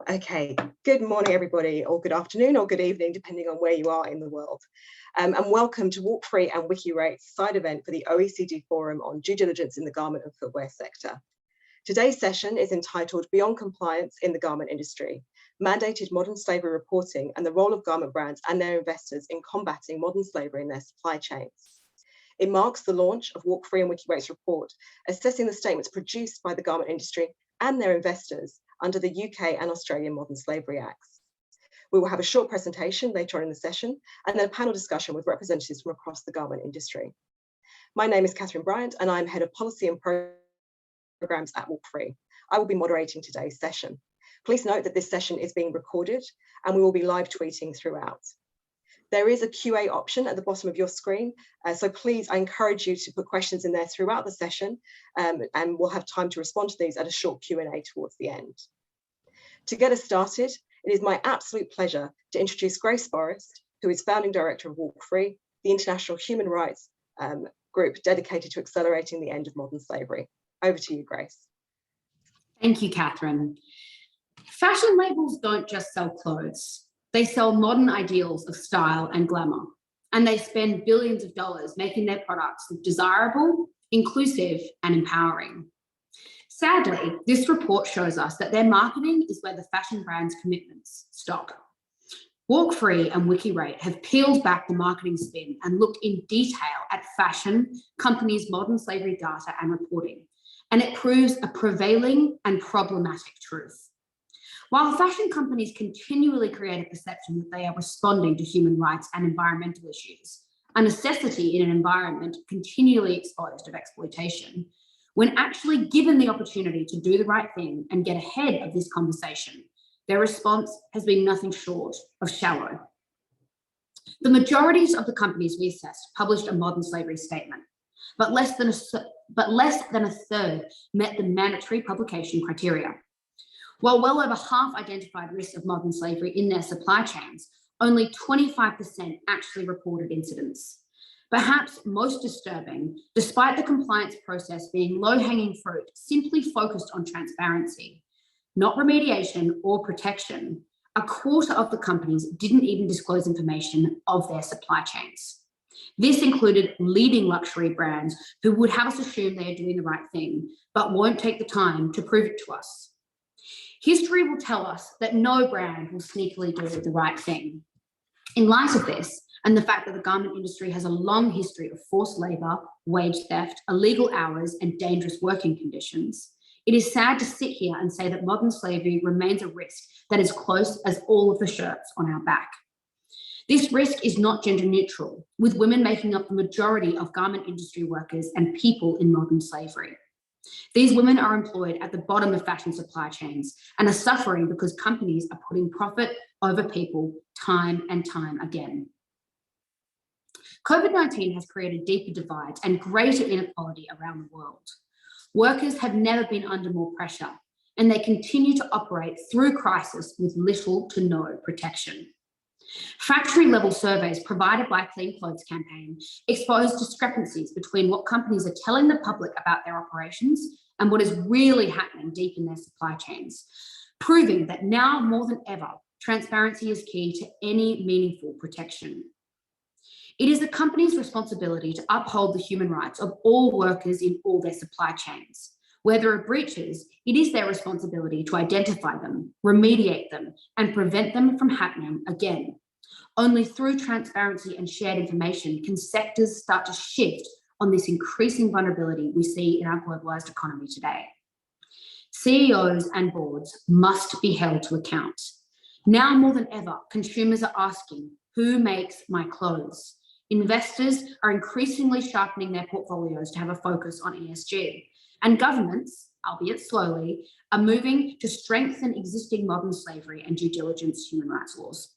Okay, good morning everybody, or good afternoon or good evening, depending on where you are in the world. And welcome to Walk Free and WikiRate's side event for the OECD Forum on Due Diligence in the Garment and Footwear Sector. Today's session is entitled Beyond Compliance in the Garment Industry, Mandated Modern Slavery Reporting and the Role of Garment Brands and their Investors in Combating Modern Slavery in their Supply Chains. It marks the launch of Walk Free and WikiRate's report, assessing the statements produced by the garment industry and their investors under the UK and Australian Modern Slavery Acts. We will have a short presentation later on in the session and then a panel discussion with representatives from across the garment industry. My name is Katharine Bryant and I'm Head of Policy and Programs at Walk Free. I will be moderating today's session. Please note that this session is being recorded and we will be live tweeting throughout. There is a QA option at the bottom of your screen, so please, I encourage you to put questions in there throughout the session and we'll have time to respond to these at a short Q&A towards the end. To get us started, it is my absolute pleasure to introduce Grace Forrest, who is Founding Director of Walk Free, the international human rights group dedicated to accelerating the end of modern slavery. Over to you, Grace. Thank you, Katharine. Fashion labels don't just sell clothes. They sell modern ideals of style and glamour, and they spend billions of dollars making their products look desirable, inclusive, and empowering. Sadly, this report shows us that their marketing is where the fashion brand's commitments stop. Walk Free and WikiRate have peeled back the marketing spin and looked in detail at fashion companies' modern slavery data and reporting, and it proves a prevailing and problematic truth. While fashion companies continually create a perception that they are responding to human rights and environmental issues, a necessity in an environment continually exposed of exploitation, when actually given the opportunity to do the right thing and get ahead of this conversation, their response has been nothing short of shallow. The majorities of the companies we assessed published a modern slavery statement, but less than a third met the mandatory publication criteria. While well over half identified risks of modern slavery in their supply chains, only 25% actually reported incidents. Perhaps most disturbing, despite the compliance process being low-hanging fruit, simply focused on transparency, not remediation or protection, a quarter of the companies didn't even disclose information of their supply chains. This included leading luxury brands who would have us assume they are doing the right thing, but won't take the time to prove it to us. History will tell us that no brand will sneakily do the right thing. In light of this, and the fact that the garment industry has a long history of forced labour, wage theft, illegal hours, and dangerous working conditions, it is sad to sit here and say that modern slavery remains a risk that is close as all of the shirts on our back. This risk is not gender neutral, with women making up the majority of garment industry workers and people in modern slavery. These women are employed at the bottom of fashion supply chains and are suffering because companies are putting profit over people time and time again. COVID-19 has created deeper divides and greater inequality around the world. Workers have never been under more pressure, and they continue to operate through crisis with little to no protection. Factory-level surveys provided by Clean Clothes Campaign expose discrepancies between what companies are telling the public about their operations and what is really happening deep in their supply chains, proving that now more than ever, transparency is key to any meaningful protection. It is the company's responsibility to uphold the human rights of all workers in all their supply chains. Where there are breaches, it is their responsibility to identify them, remediate them, and prevent them from happening again. Only through transparency and shared information can sectors start to shift on this increasing vulnerability we see in our globalised economy today. CEOs and boards must be held to account. Now more than ever, consumers are asking, who makes my clothes? Investors are increasingly sharpening their portfolios to have a focus on ESG. And governments, albeit slowly, are moving to strengthen existing modern slavery and due diligence human rights laws.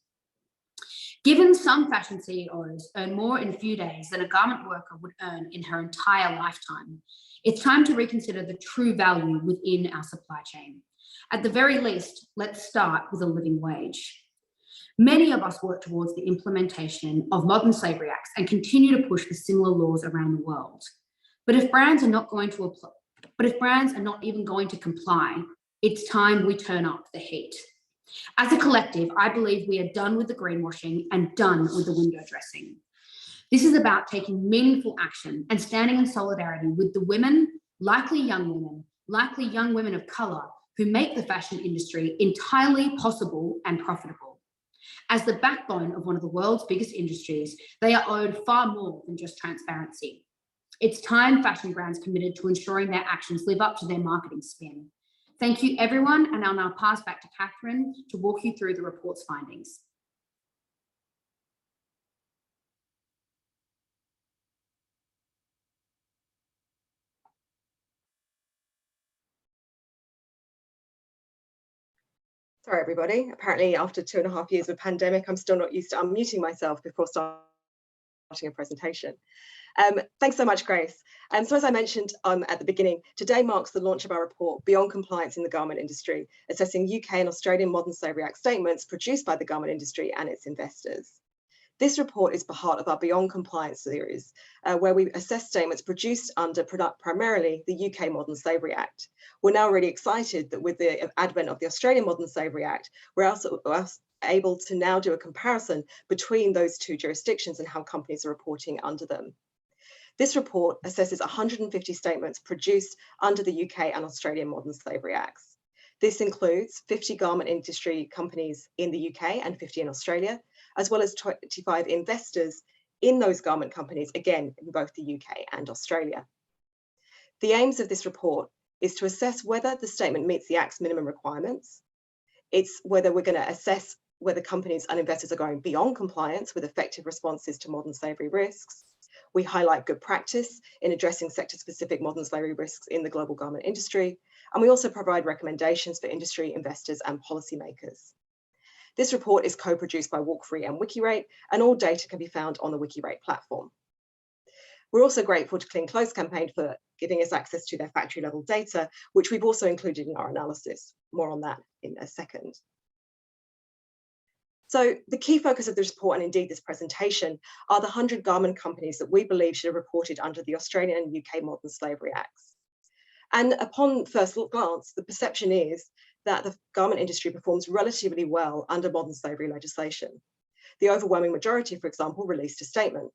Given some fashion CEOs earn more in a few days than a garment worker would earn in her entire lifetime, it's time to reconsider the true value within our supply chain. At the very least, let's start with a living wage. Many of us work towards the implementation of modern slavery acts and continue to push for similar laws around the world. But if brands are not even going to comply, it's time we turn up the heat. As a collective, I believe we are done with the greenwashing and done with the window dressing. This is about taking meaningful action and standing in solidarity with the women, likely young women of colour, who make the fashion industry entirely possible and profitable. As the backbone of one of the world's biggest industries, they are owed far more than just transparency. It's time fashion brands committed to ensuring their actions live up to their marketing spin. Thank you, everyone, and I'll now pass back to Katharine to walk you through the report's findings. Sorry, everybody. Apparently, after 2.5 years of pandemic, I'm still not used to unmuting myself before starting a presentation. Thanks so much, Grace. So as I mentioned at the beginning, today marks the launch of our report, Beyond Compliance in the Garment Industry, assessing UK and Australian Modern Slavery Act statements produced by the garment industry and its investors. This report is part of our Beyond Compliance series, where we assess statements produced under primarily the UK Modern Slavery Act. We're now really excited that with the advent of the Australian Modern Slavery Act, we're also able to now do a comparison between those two jurisdictions and how companies are reporting under them. This report assesses 150 statements produced under the UK and Australian Modern Slavery Acts. This includes 50 garment industry companies in the UK and 50 in Australia, as well as 25 investors in those garment companies, again, in both the UK and Australia. The aims of this report is to assess whether the statement meets the Act's minimum requirements. It's whether we're going to assess whether companies and investors are going beyond compliance with effective responses to modern slavery risks. We highlight good practice in addressing sector-specific modern slavery risks in the global garment industry, and we also provide recommendations for industry, investors, and policymakers. This report is co-produced by WalkFree and WikiRate, and all data can be found on the WikiRate platform. We're also grateful to Clean Clothes Campaign for giving us access to their factory-level data, which we've also included in our analysis. More on that in a second. So the key focus of this report, and indeed this presentation, are the 100 garment companies that we believe should have reported under the Australian and UK Modern Slavery Acts. And upon first glance, the perception is that the garment industry performs relatively well under modern slavery legislation. The overwhelming majority, for example, released a statement.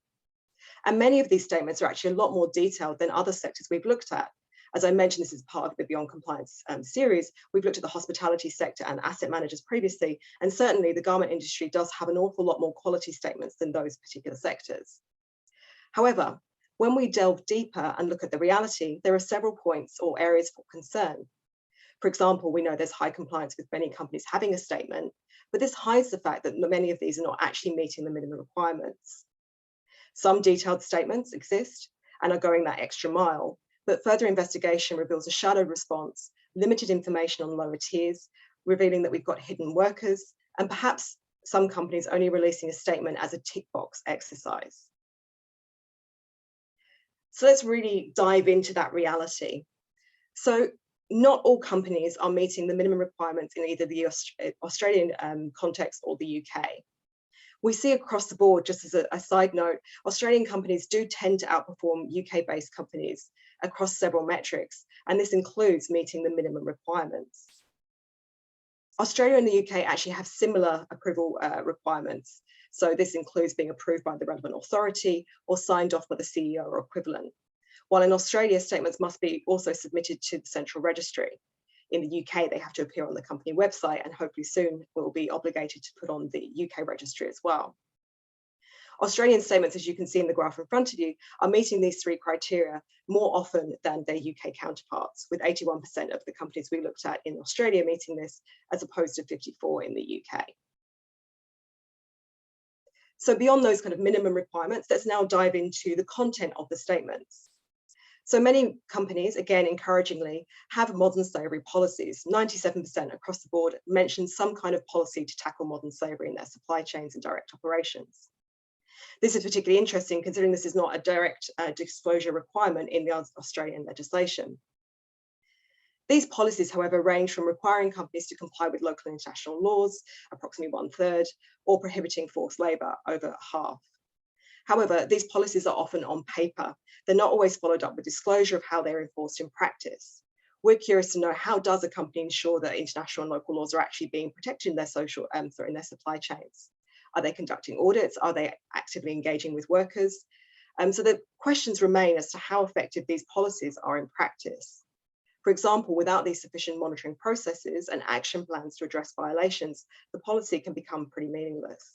And many of these statements are actually a lot more detailed than other sectors we've looked at. As I mentioned, this is part of the Beyond Compliance series. We've looked at the hospitality sector and asset managers previously, and certainly the garment industry does have an awful lot more quality statements than those particular sectors. However, when we delve deeper and look at the reality, there are several points or areas for concern. For example, we know there's high compliance with many companies having a statement, but this hides the fact that many of these are not actually meeting the minimum requirements. Some detailed statements exist and are going that extra mile, but further investigation reveals a shadowed response, limited information on lower tiers, revealing that we've got hidden workers, and perhaps some companies only releasing a statement as a tick box exercise. So let's really dive into that reality. So not all companies are meeting the minimum requirements in either the Australian context or the UK. We see across the board, just as a side note, Australian companies do tend to outperform UK-based companies across several metrics, and this includes meeting the minimum requirements. Australia and the UK actually have similar approval requirements. So this includes being approved by the relevant authority or signed off by the CEO or equivalent. While in Australia, statements must be also submitted to the central registry. In the UK, they have to appear on the company website, and hopefully soon will be obligated to put on the UK registry as well. Australian statements, as you can see in the graph in front of you, are meeting these three criteria more often than their UK counterparts, with 81% of the companies we looked at in Australia meeting this, as opposed to 54% in the UK. So beyond those kind of minimum requirements, let's now dive into the content of the statements. So many companies, again, encouragingly, have modern slavery policies. 97% across the board mention some kind of policy to tackle modern slavery in their supply chains and direct operations. This is particularly interesting considering this is not a direct disclosure requirement in the Australian legislation. These policies, however, range from requiring companies to comply with local and international laws, approximately 1/3, or prohibiting forced labour, over half. However, these policies are often on paper. They're not always followed up with disclosure of how they're enforced in practice. We're curious to know, how does a company ensure that international and local laws are actually being protected in their in their supply chains? Are they conducting audits? Are they actively engaging with workers? So the questions remain as to how effective these policies are in practice. For example, without these sufficient monitoring processes and action plans to address violations, the policy can become pretty meaningless.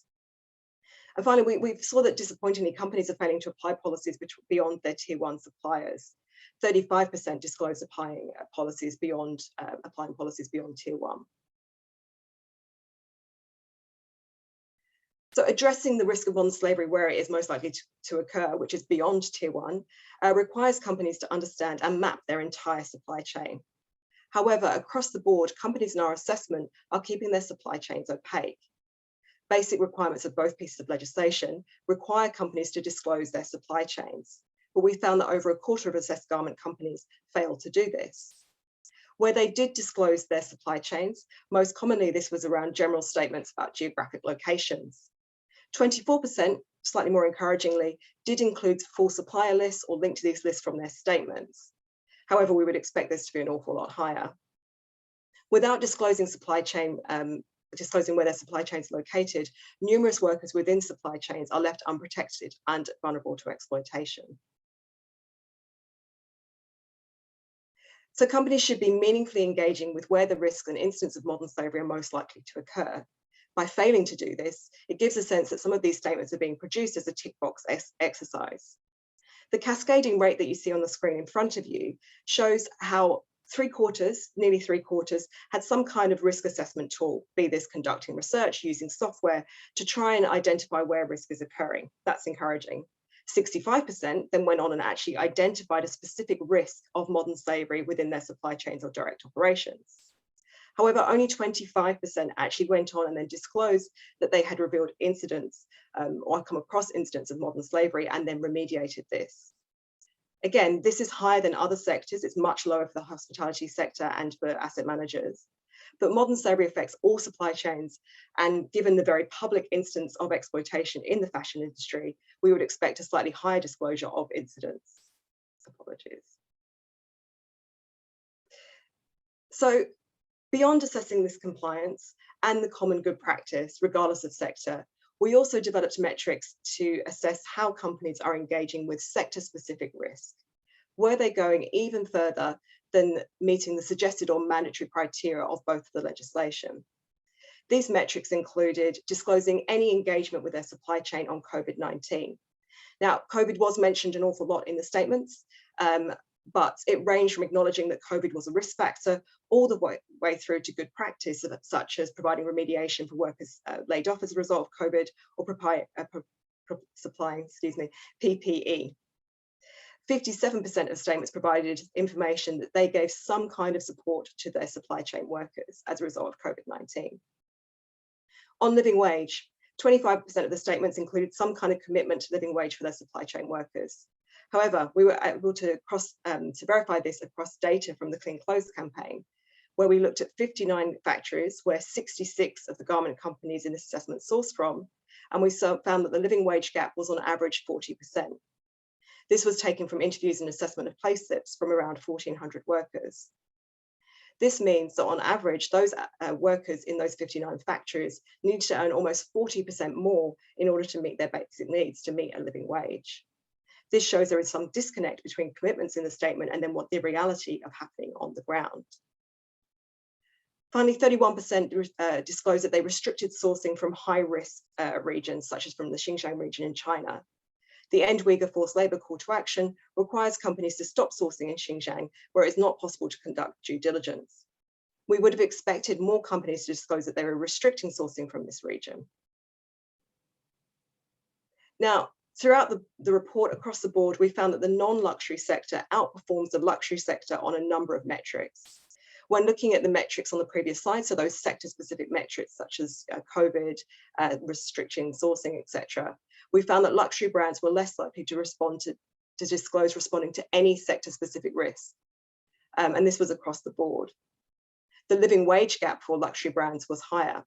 And finally, we saw that disappointingly, companies are failing to apply policies beyond their tier 1 suppliers. 35% disclose applying policies beyond tier 1. So addressing the risk of modern slavery where it is most likely to occur, which is beyond tier 1, requires companies to understand and map their entire supply chain. However, across the board, companies in our assessment are keeping their supply chains opaque. Basic requirements of both pieces of legislation require companies to disclose their supply chains, but we found that over a quarter of assessed garment companies failed to do this. Where they did disclose their supply chains, most commonly this was around general statements about geographic locations. 24%, slightly more encouragingly, did include full supplier lists or link to these lists from their statements. However, we would expect this to be an awful lot higher. Without disclosing where their supply chains are located, numerous workers within supply chains are left unprotected and vulnerable to exploitation. So companies should be meaningfully engaging with where the risks and incidents of modern slavery are most likely to occur. By failing to do this, it gives a sense that some of these statements are being produced as a tick box exercise. The cascading rate that you see on the screen in front of you shows how nearly three quarters, had some kind of risk assessment tool, be this conducting research, using software to try and identify where risk is occurring. That's encouraging. 65% then went on and actually identified a specific risk of modern slavery within their supply chains or direct operations. However, only 25% actually went on and then disclosed that they had revealed incidents or come across incidents of modern slavery and then remediated this. Again, this is higher than other sectors. It's much lower for the hospitality sector and for asset managers. But modern slavery affects all supply chains, and given the very public instance of exploitation in the fashion industry, we would expect a slightly higher disclosure of incidents. Apologies. So beyond assessing this compliance and the common good practice, regardless of sector, we also developed metrics to assess how companies are engaging with sector-specific risk. Were they going even further than meeting the suggested or mandatory criteria of both the legislation? These metrics included disclosing any engagement with their supply chain on COVID-19. Now, COVID was mentioned an awful lot in the statements, but it ranged from acknowledging that COVID was a risk factor all the way through to good practice, such as providing remediation for workers laid off as a result of COVID, or supplying PPE. 57% of statements provided information that they gave some kind of support to their supply chain workers as a result of COVID-19. On living wage, 25% of the statements included some kind of commitment to living wage for their supply chain workers. However, we were able to verify this across data from the Clean Clothes campaign, where we looked at 59 factories where 66 of the garment companies in this assessment sourced from, and we found that the living wage gap was on average 40%. This was taken from interviews and assessment of pay slips from around 1,400 workers. This means that on average, those workers in those 59 factories need to earn almost 40% more in order to meet their basic needs to meet a living wage. This shows there is some disconnect between commitments in the statement and then what the reality of happening on the ground. Finally, 31% disclosed that they restricted sourcing from high-risk regions, such as from the Xinjiang region in China. The End Uyghur Forced Labour call to action requires companies to stop sourcing in Xinjiang, where it's not possible to conduct due diligence. We would have expected more companies to disclose that they were restricting sourcing from this region. Now, throughout the report across the board, we found that the non-luxury sector outperforms the luxury sector on a number of metrics. When looking at the metrics on the previous slide, so those sector-specific metrics such as COVID, restricting sourcing, etc., we found that luxury brands were less likely to respond to disclose responding to any sector-specific risk. And this was across the board. The living wage gap for luxury brands was higher.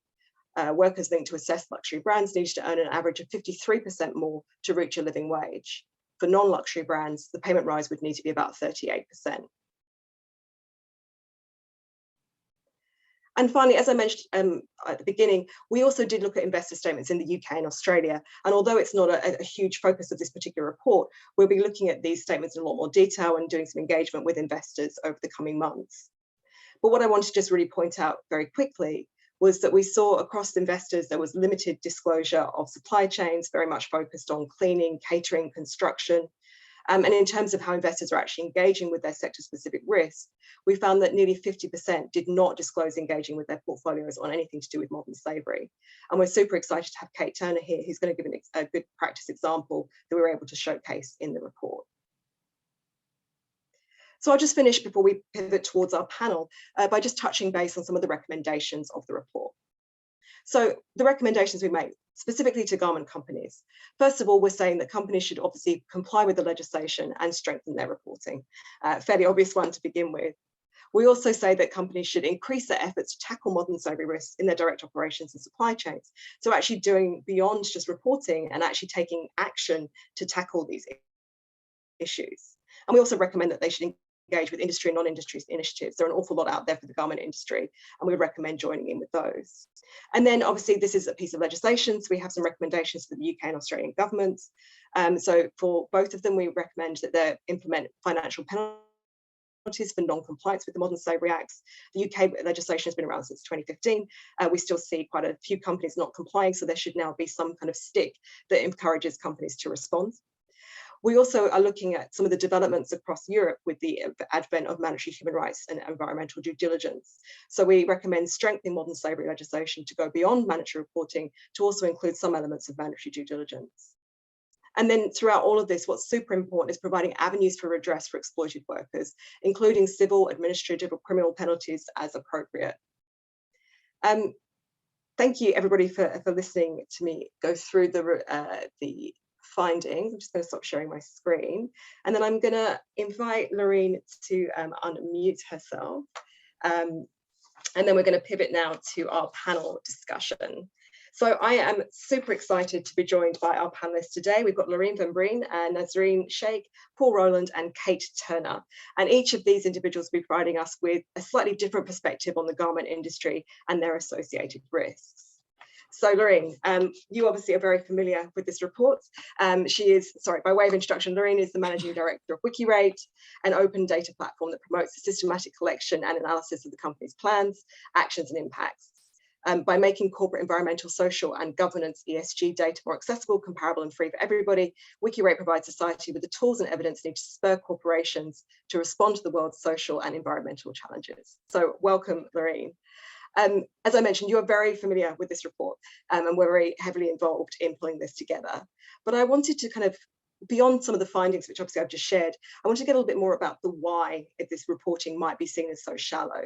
Workers linked to assess luxury brands needed to earn an average of 53% more to reach a living wage. For non-luxury brands, the payment rise would need to be about 38%. And finally, as I mentioned at the beginning, we also did look at investor statements in the UK and Australia. And although it's not a huge focus of this particular report, we'll be looking at these statements in a lot more detail and doing some engagement with investors over the coming months. But what I want to just really point out very quickly was that we saw across investors there was limited disclosure of supply chains, very much focused on cleaning, catering, construction. And in terms of how investors are actually engaging with their sector-specific risks, we found that nearly 50% did not disclose engaging with their portfolios on anything to do with modern slavery. And we're super excited to have Kate Turner here, who's going to give a good practice example that we were able to showcase in the report. So I'll just finish before we pivot towards our panel by just touching base on some of the recommendations of the report. So the recommendations we make specifically to garment companies. First of all, we're saying that companies should obviously comply with the legislation and strengthen their reporting. Fairly obvious one to begin with. We also say that companies should increase their efforts to tackle modern slavery risks in their direct operations and supply chains. So actually doing beyond just reporting and actually taking action to tackle these issues. And we also recommend that they should engage with industry and non-industry initiatives. There are an awful lot out there for the garment industry, and we recommend joining in with those. And then obviously this is a piece of legislation, so we have some recommendations for the UK and Australian governments. So for both of them, we recommend that they implement financial penalties for non-compliance with the Modern Slavery Acts. The UK legislation has been around since 2015. We still see quite a few companies not complying, so there should now be some kind of stick that encourages companies to respond. We also are looking at some of the developments across Europe with the advent of mandatory human rights and environmental due diligence. So we recommend strengthening modern slavery legislation to go beyond mandatory reporting to also include some elements of mandatory due diligence. And then throughout all of this, what's super important is providing avenues for redress for exploited workers, including civil, administrative, or criminal penalties as appropriate. Thank you everybody for listening to me go through the findings. I'm just going to stop sharing my screen, and then I'm going to invite Laureen to unmute herself, and then we're going to pivot now to our panel discussion. So I am super excited to be joined by our panelists today. We've got Laureen from Breen, Nasreen Sheikh, Paul Roeland, and Kate Turner. And each of these individuals will be providing us with a slightly different perspective on the garment industry and their associated risks. So Laureen, you obviously are very familiar with this report. She is, sorry, by way of introduction, Laureen is the Managing Director of WikiRate, an open data platform that promotes the systematic collection and analysis of the company's plans, actions, and impacts. By making corporate environmental, social, and governance ESG data more accessible, comparable, and free for everybody, WikiRate provides society with the tools and evidence needed to spur corporations to respond to the world's social and environmental challenges. So welcome, Laureen. As I mentioned, you are very familiar with this report, and we're very heavily involved in pulling this together. But I wanted to kind of, beyond some of the findings, which obviously I've just shared, I want to get a little bit more about the why if this reporting might be seen as so shallow.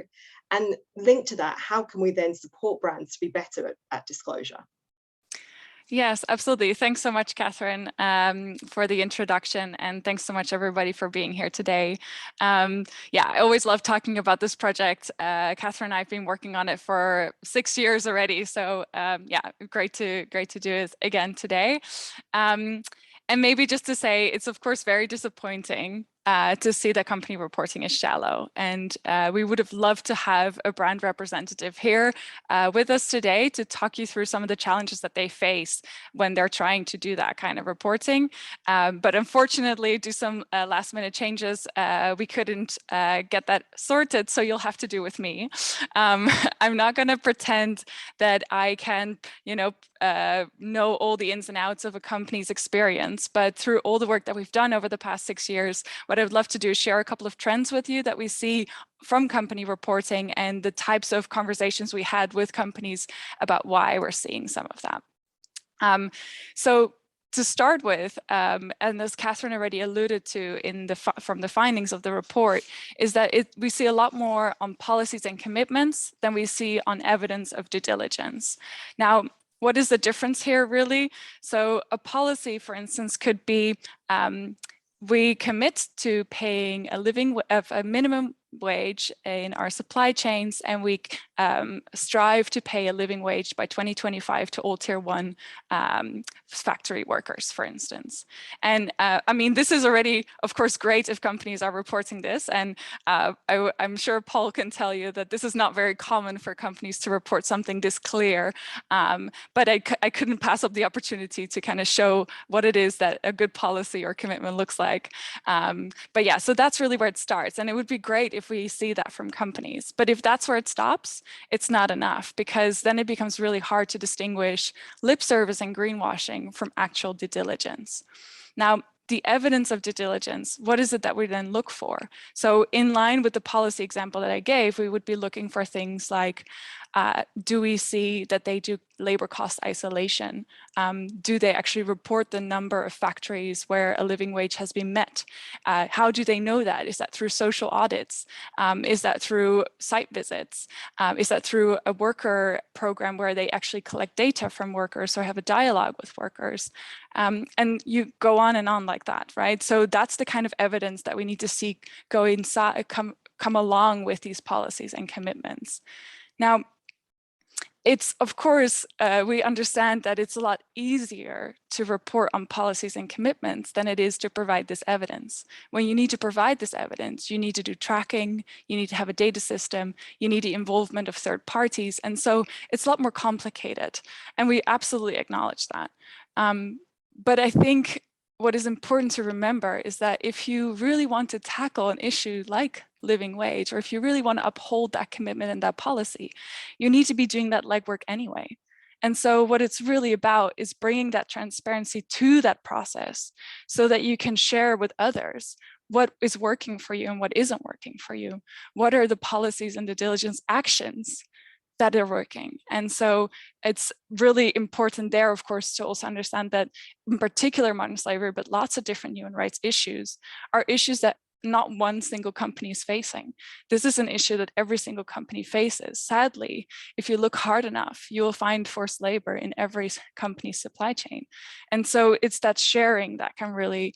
And linked to that, how can we then support brands to be better at disclosure? Yes, absolutely. Thanks so much, Katharine, for the introduction, and thanks so much, everybody, for being here today. Yeah, I always love talking about this project. Katharine and I have been working on it for 6 years already, so yeah, great to do it again today. And maybe just to say, it's of course very disappointing to see that company reporting is shallow. And we would have loved to have a brand representative here with us today to talk you through some of the challenges that they face when they're trying to do that kind of reporting. But unfortunately, due to some last minute changes, we couldn't get that sorted, so you'll have to do with me. I'm not going to pretend that I can, know all the ins and outs of a company's experience, but through all the work that we've done over the past 6 years, what I would love to do is share a couple of trends with you that we see from company reporting and the types of conversations we had with companies about why we're seeing some of that. So to start with, and as Katharine already alluded to from the findings of the report, is that we see a lot more on policies and commitments than we see on evidence of due diligence. Now, what is the difference here really? So a policy, for instance, could be we commit to paying a minimum wage in our supply chains, and we strive to pay a living wage by 2025 to all tier 1 factory workers, for instance. And I mean, this is already, of course, great if companies are reporting this. And I'm sure Paul can tell you that this is not very common for companies to report something this clear. But I couldn't pass up the opportunity to kind of show what it is that a good policy or commitment looks like. But yeah, so that's really where it starts. And it would be great if we see that from companies. But if that's where it stops, it's not enough, because then it becomes really hard to distinguish lip service and greenwashing from actual due diligence. Now, the evidence of due diligence, what is it that we then look for? So in line with the policy example that I gave, we would be looking for things like, do we see that they do labor cost isolation? Do they actually report the number of factories where a living wage has been met? How do they know that? Is that through social audits? Is that through site visits? Is that through a worker program where they actually collect data from workers or have a dialogue with workers? And you go on and on like that, right? So that's the kind of evidence that we need to see go inside, come along with these policies and commitments. Now, it's, of course, we understand that it's a lot easier to report on policies and commitments than it is to provide this evidence. When you need to provide this evidence, you need to do tracking, you need to have a data system, you need the involvement of third parties. And so it's a lot more complicated. And we absolutely acknowledge that. But I think what is important to remember is that if you really want to tackle an issue like living wage, or if you really want to uphold that commitment and that policy, you need to be doing that legwork anyway. And so what it's really about is bringing that transparency to that process so that you can share with others what is working for you and what isn't working for you. What are the policies and due diligence actions that are working? And so it's really important there, of course, to also understand that in particular modern slavery, but lots of different human rights issues are issues that not one single company is facing. This is an issue that every single company faces. Sadly, if you look hard enough, you will find forced labor in every company's supply chain. And so it's that sharing that can really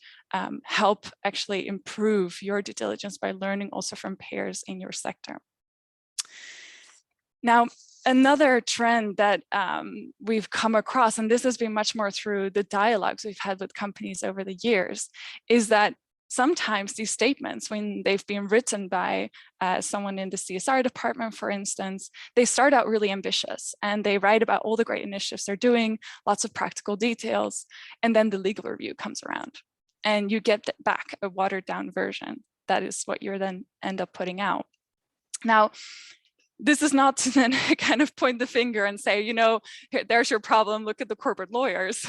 help actually improve your due diligence by learning also from peers in your sector. Now, another trend that we've come across, and this has been much more through the dialogues we've had with companies over the years, is that sometimes these statements, when they've been written by someone in the CSR department, for instance, they start out really ambitious and they write about all the great initiatives they're doing, lots of practical details, and then the legal review comes around and you get back a watered down version. That is what you're then end up putting out. Now, this is not to then kind of point the finger and say, you know, there's your problem, look at the corporate lawyers.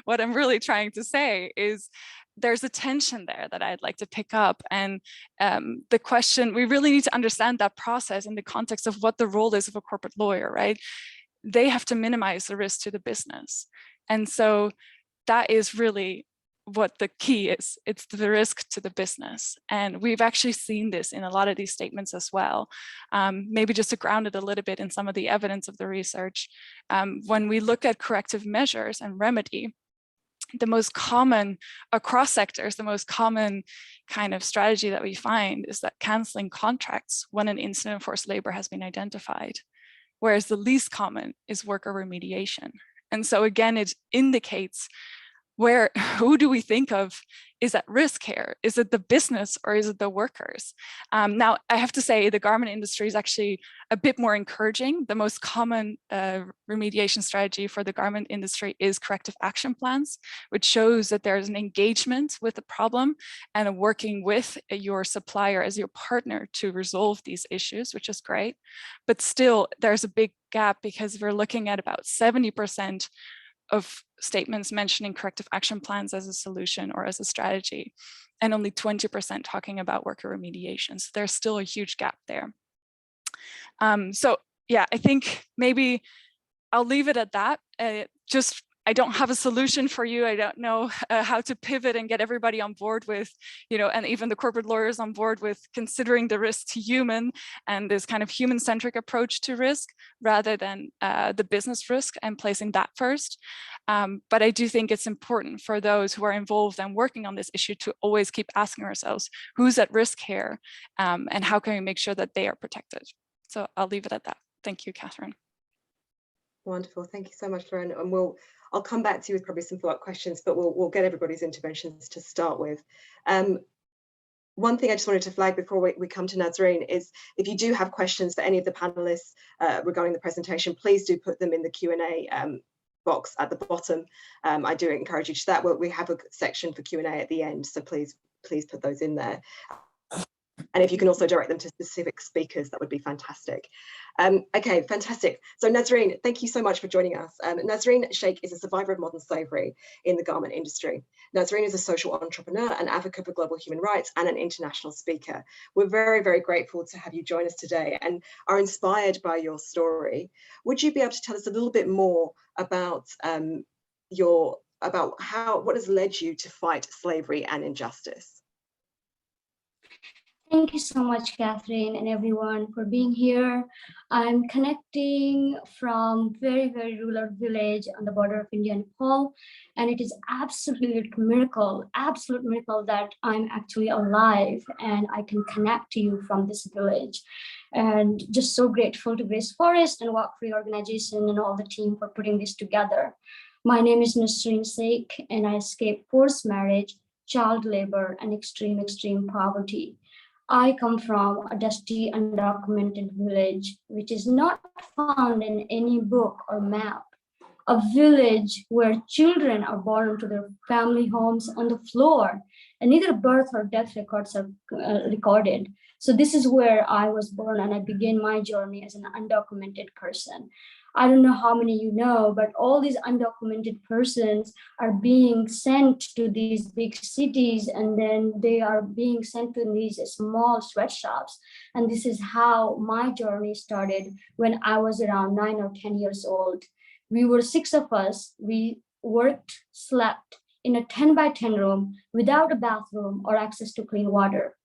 What I'm really trying to say is there's a tension there that I'd like to pick up. And the question, we really need to understand that process in the context of what the role is of a corporate lawyer, right? They have to minimize the risk to the business. And so that is really what the key is. It's the risk to the business. And we've actually seen this in a lot of these statements as well. Maybe just to ground it a little bit in some of the evidence of the research, when we look at corrective measures and remedy, the most common across sectors, the most common kind of strategy that we find is that canceling contracts when an incident of forced labor has been identified, whereas the least common is worker remediation. And so again, it indicates who do we think of is at risk here? Is it the business or is it the workers? Now, I have to say the garment industry is actually a bit more encouraging. The most common remediation strategy for the garment industry is corrective action plans, which shows that there's an engagement with the problem and a working with your supplier as your partner to resolve these issues, which is great. But still, there's a big gap because we're looking at about 70% of statements mentioning corrective action plans as a solution or as a strategy, and only 20% talking about worker remediation. So there's still a huge gap there. So yeah, I think maybe I'll leave it at that. Just I don't have a solution for you. I don't know how to pivot and get everybody on board with, and even the corporate lawyers on board with considering the risk to human and this kind of human-centric approach to risk rather than the business risk and placing that first. But I do think it's important for those who are involved and working on this issue to always keep asking ourselves, who's at risk here, and how can we make sure that they are protected? So I'll leave it at that. Thank you, Katharine. Wonderful. Thank you so much, Laureen. And I'll come back to you with probably some follow-up questions, but we'll get everybody's interventions to start with. One thing I just wanted to flag before we come to Nasreen is if you do have questions for any of the panelists regarding the presentation, please do put them in the Q&A box at the bottom. I do encourage you to that. We have a section for Q&A at the end, so please put those in there. And if you can also direct them to specific speakers, that would be fantastic. Okay, fantastic. So Nasreen, thank you so much for joining us. Nasreen Sheikh is a survivor of modern slavery in the garment industry. Nasreen is a social entrepreneur, an advocate for global human rights, and an international speaker. We're very, very grateful to have you join us today and are inspired by your story. Would you be able to tell us a little bit more about what has led you to fight slavery and injustice? Thank you so much, Katharine, and everyone for being here. I'm connecting from very, very rural village on the border of India and Nepal, and it is absolute miracle that I'm actually alive and I can connect to you from this village. And just so grateful to Grace Forrest and Walk Free organization and all the team for putting this together. My name is Nasreen Sheikh, and I escaped forced marriage, child labor, and extreme poverty. I come from a dusty, undocumented village, which is not found in any book or map. A village where children are born to their family homes on the floor, and neither birth or death records are recorded. So this is where I was born, and I began my journey as an undocumented person. I don't know how many you know, but all these undocumented persons are being sent to these big cities, and then they are being sent to these small sweatshops. And this is how my journey started when I was around 9 or 10 years old. We were 6 of us. We worked, slept in a 10 by 10 room without a bathroom or access to clean water.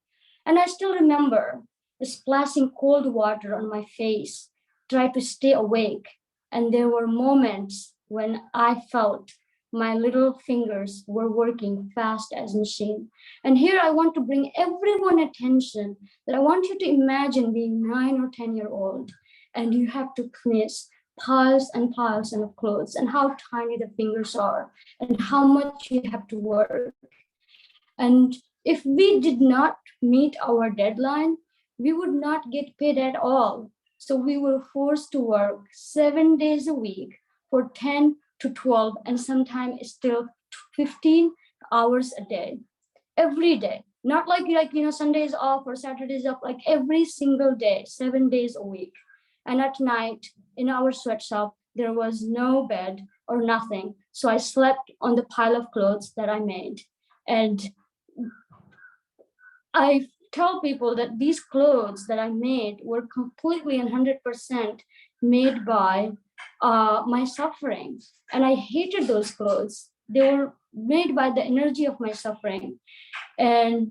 And I still remember splashing cold water on my face, try to stay awake. And there were moments when I felt my little fingers were working fast as a machine. And here I want to bring everyone attention that I want you to imagine being 9 or 10-year-old, and you have to finish piles and piles of clothes, and how tiny the fingers are, and how much you have to work. And if we did not meet our deadline, we would not get paid at all. So we were forced to work 7 days a week for 10 to 12, and sometimes still 15 hours a day, every day. Not like Sundays off or Saturdays off, like every single day, 7 days a week. And at night in our sweatshop, there was no bed or nothing. So I slept on the pile of clothes that I made. And I tell people that these clothes that I made were completely and 100% made by my suffering. And I hated those clothes. They were made by the energy of my suffering. And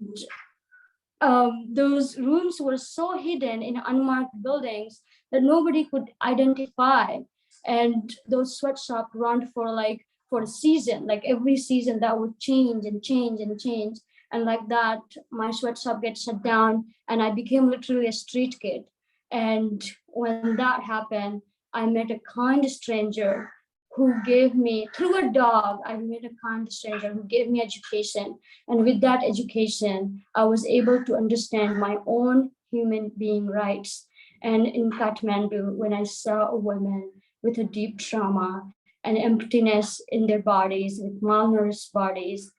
those rooms were so hidden in unmarked buildings that nobody could identify. And those sweatshops run for a season, like every season that would change and change and change. And like that, my sweatshop gets shut down, and I became literally a street kid. And when that happened, I met a kind stranger who gave me, through a dog, I met a kind stranger who gave me education. And with that education, I was able to understand my own human being rights. And in Kathmandu, when I saw a woman with a deep trauma and emptiness in their bodies, with malnourished bodies,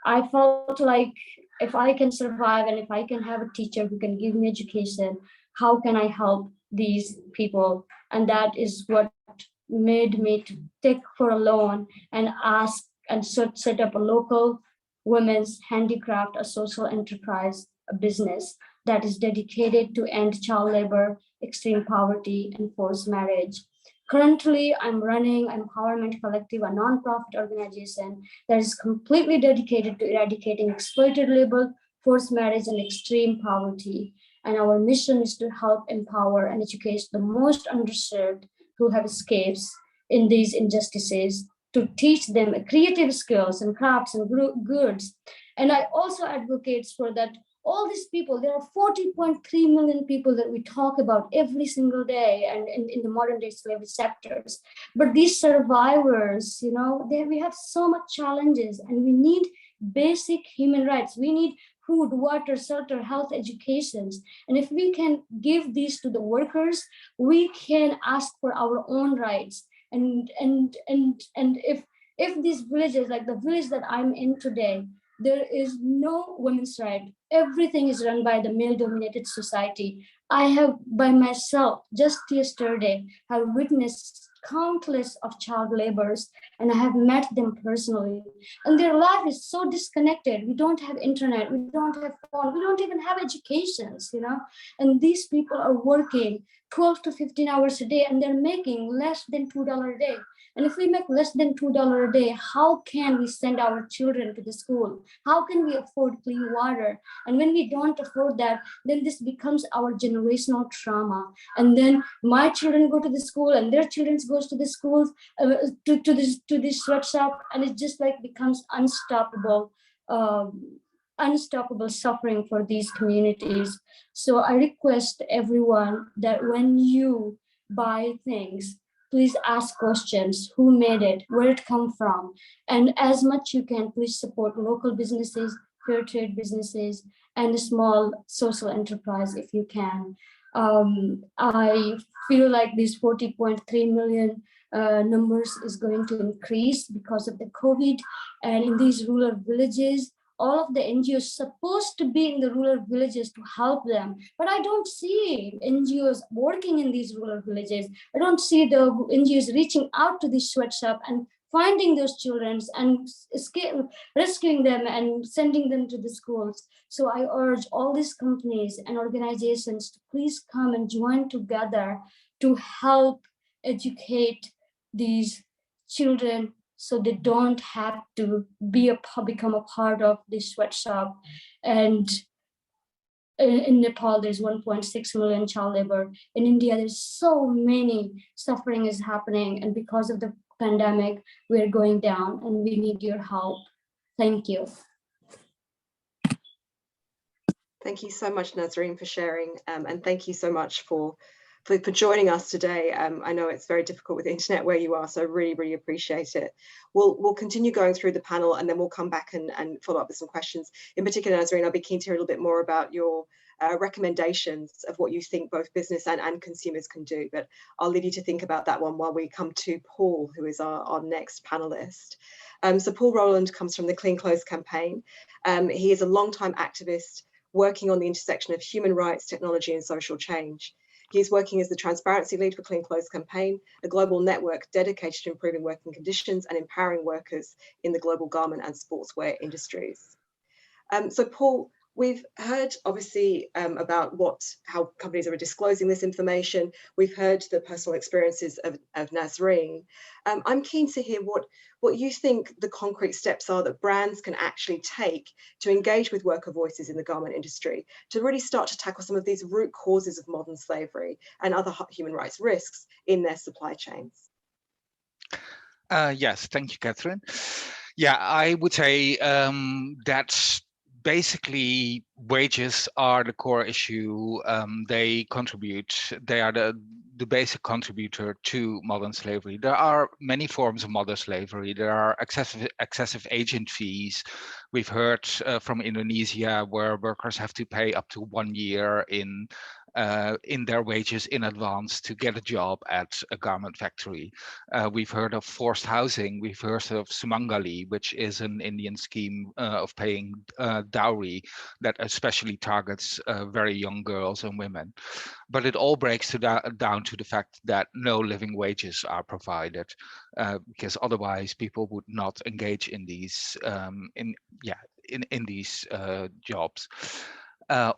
I felt like if I can survive and if I can have a teacher who can give me education, how can I help these people? And that is what made me to take for a loan and ask and set up a local women's handicraft, a social enterprise, a business that is dedicated to end child labor, extreme poverty, and forced marriage. Currently, I'm running Empowerment Collective, a nonprofit organization that is completely dedicated to eradicating exploited labor, forced marriage, and extreme poverty. And our mission is to help empower and educate the most underserved who have escapes in these injustices, to teach them creative skills and crafts and goods. And I also advocate for that all these people, there are 40.3 million people that we talk about every single day and in the modern day slavery sectors. But these survivors, we have so much challenges and we need basic human rights. We need food, water, shelter, health, educations. And if we can give these to the workers, we can ask for our own rights. And if these villages, like the village that I'm in today, there is no women's right. Everything is run by the male-dominated society. I have, by myself, just yesterday, have witnessed countless of child laborers, and I have met them personally. And their life is so disconnected. We don't have internet, we don't have phone, we don't even have educations, And these people are working 12 to 15 hours a day, and they're making less than $2 a day. And if we make less than $2 a day, how can we send our children to the school? How can we afford clean water? And when we don't afford that, then this becomes our generational trauma. And then my children go to the school, and their children goes to the schools, to this sweatshop, and it just like becomes unstoppable suffering for these communities. So I request everyone that when you buy things, please ask questions: who made it, where it come from, and as much you can, please support local businesses, fair trade businesses, and a small social enterprise if you can. I feel like these 40.3 million numbers is going to increase because of the COVID, and in these rural villages, all of the NGOs supposed to be in the rural villages to help them. But I don't see NGOs working in these rural villages. I don't see the NGOs reaching out to the sweatshop and finding those children and rescuing them and sending them to the schools. So I urge all these companies and organizations to please come and join together to help educate these children so they don't have to become a part of the sweatshop. And in Nepal, there's 1.6 million child labor. In India, there's so many suffering is happening. And because of the pandemic, we're going down and we need your help. Thank you. Thank you so much, Nasreen, for sharing. And thank you so much for joining us today. I know it's very difficult with the internet where you are, so I really, really appreciate it. We'll continue going through the panel, and then we'll come back and follow up with some questions. In particular, Nasreen, I'll be keen to hear a little bit more about your recommendations of what you think both business and consumers can do, but I'll leave you to think about that one while we come to Paul, who is our next panelist. So Paul Roeland comes from the Clean Clothes campaign. He is a longtime activist working on the intersection of human rights, technology, and social change. He's working as the transparency lead for Clean Clothes campaign, a global network dedicated to improving working conditions and empowering workers in the global garment and sportswear industries. So Paul, we've heard obviously about how companies are disclosing this information. We've heard the personal experiences of Nasreen. I'm keen to hear what you think the concrete steps are that brands can actually take to engage with worker voices in the garment industry, to really start to tackle some of these root causes of modern slavery and other human rights risks in their supply chains. Yes, thank you, Katharine. Yeah, I would say that basically wages are the core issue. They are the basic contributor to modern slavery. There are many forms of modern slavery. There are excessive agent fees. We've heard from Indonesia where workers have to pay up to 1 year in their wages in advance to get a job at a garment factory. We've heard of forced housing. We've heard of Sumangali, which is an Indian scheme of paying dowry that especially targets very young girls and women. But it all breaks down to the fact that no living wages are provided, because otherwise people would not engage in these jobs.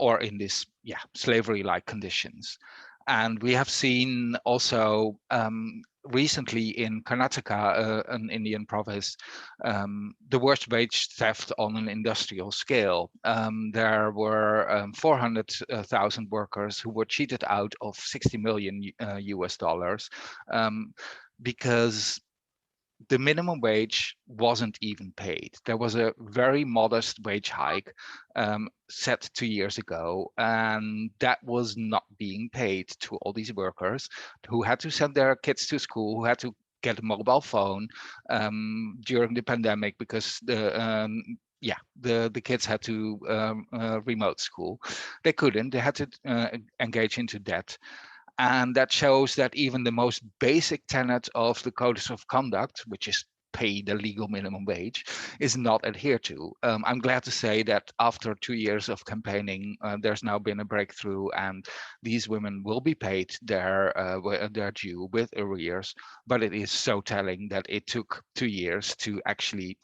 Or in this slavery-like conditions. And we have seen also recently in Karnataka, an Indian province, the worst wage theft on an industrial scale. There were 400,000 workers who were cheated out of 60 million US dollars because the minimum wage wasn't even paid. There was a very modest wage hike set 2 years ago, and that was not being paid to all these workers who had to send their kids to school, who had to get a mobile phone during the pandemic because the kids had to remote school. They couldn't. They had to engage into debt. And that shows that even the most basic tenet of the Codes of Conduct, which is pay the legal minimum wage, is not adhered to. I'm glad to say that after 2 years of campaigning, there's now been a breakthrough, and these women will be paid their due with arrears. But it is so telling that it took 2 years to actually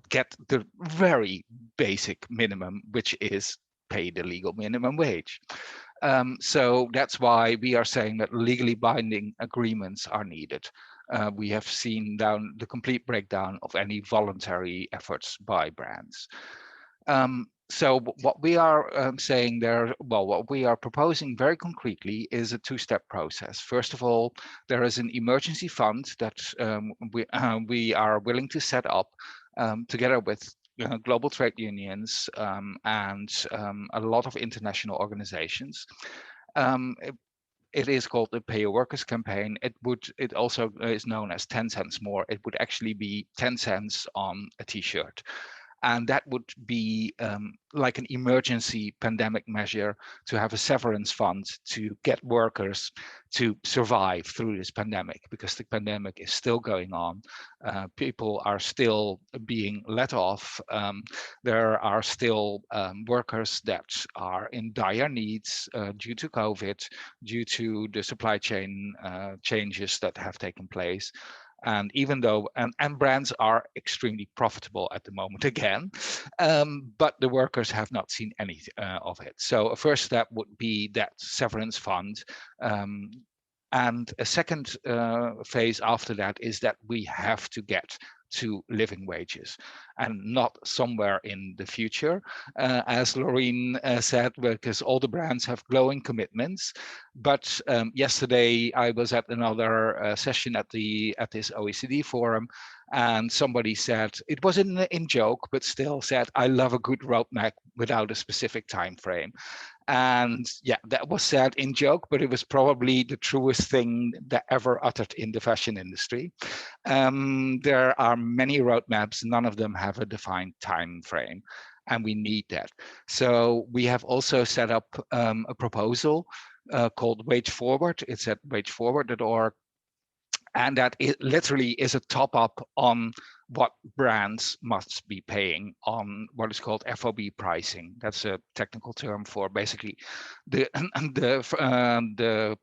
get the very basic minimum, which is pay the legal minimum wage. So that's why we are saying that legally binding agreements are needed. We have seen down the complete breakdown of any voluntary efforts by brands. So what we are saying there, well, what we are proposing very concretely is a two-step process. First of all, there is an emergency fund that we are willing to set up together with global trade unions and a lot of international organizations. It is called the Pay Your Workers campaign. It also is known as 10 cents more. It would actually be 10 cents on a t-shirt. And that would be like an emergency pandemic measure to have a severance fund to get workers to survive through this pandemic, because the pandemic is still going on. People are still being let off. There are still workers that are in dire needs due to COVID, due to the supply chain changes that have taken place. And even though, and brands are extremely profitable at the moment again, but the workers have not seen any of it. So a first step would be that severance fund. And a second phase after that is that we have to get to living wages, and not somewhere in the future, as Laureen said, because all the brands have glowing commitments. But yesterday I was at another session at this OECD forum, and somebody said, it was in joke, but still said, I love a good roadmap without a specific time frame. And yeah, that was said in joke, but it was probably the truest thing that ever uttered in the fashion industry. There are many roadmaps, none of them have a defined time frame, and we need that. So we have also set up a proposal called Wage Forward. It's at wageforward.org. And that it literally is a top up on what brands must be paying on what is called FOB pricing. That's a technical term for basically the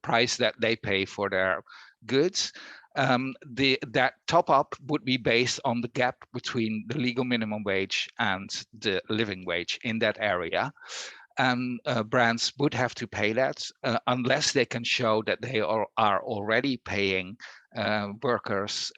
price that they pay for their goods. That top up would be based on the gap between the legal minimum wage and the living wage in that area. And brands would have to pay that unless they can show that they are already paying workers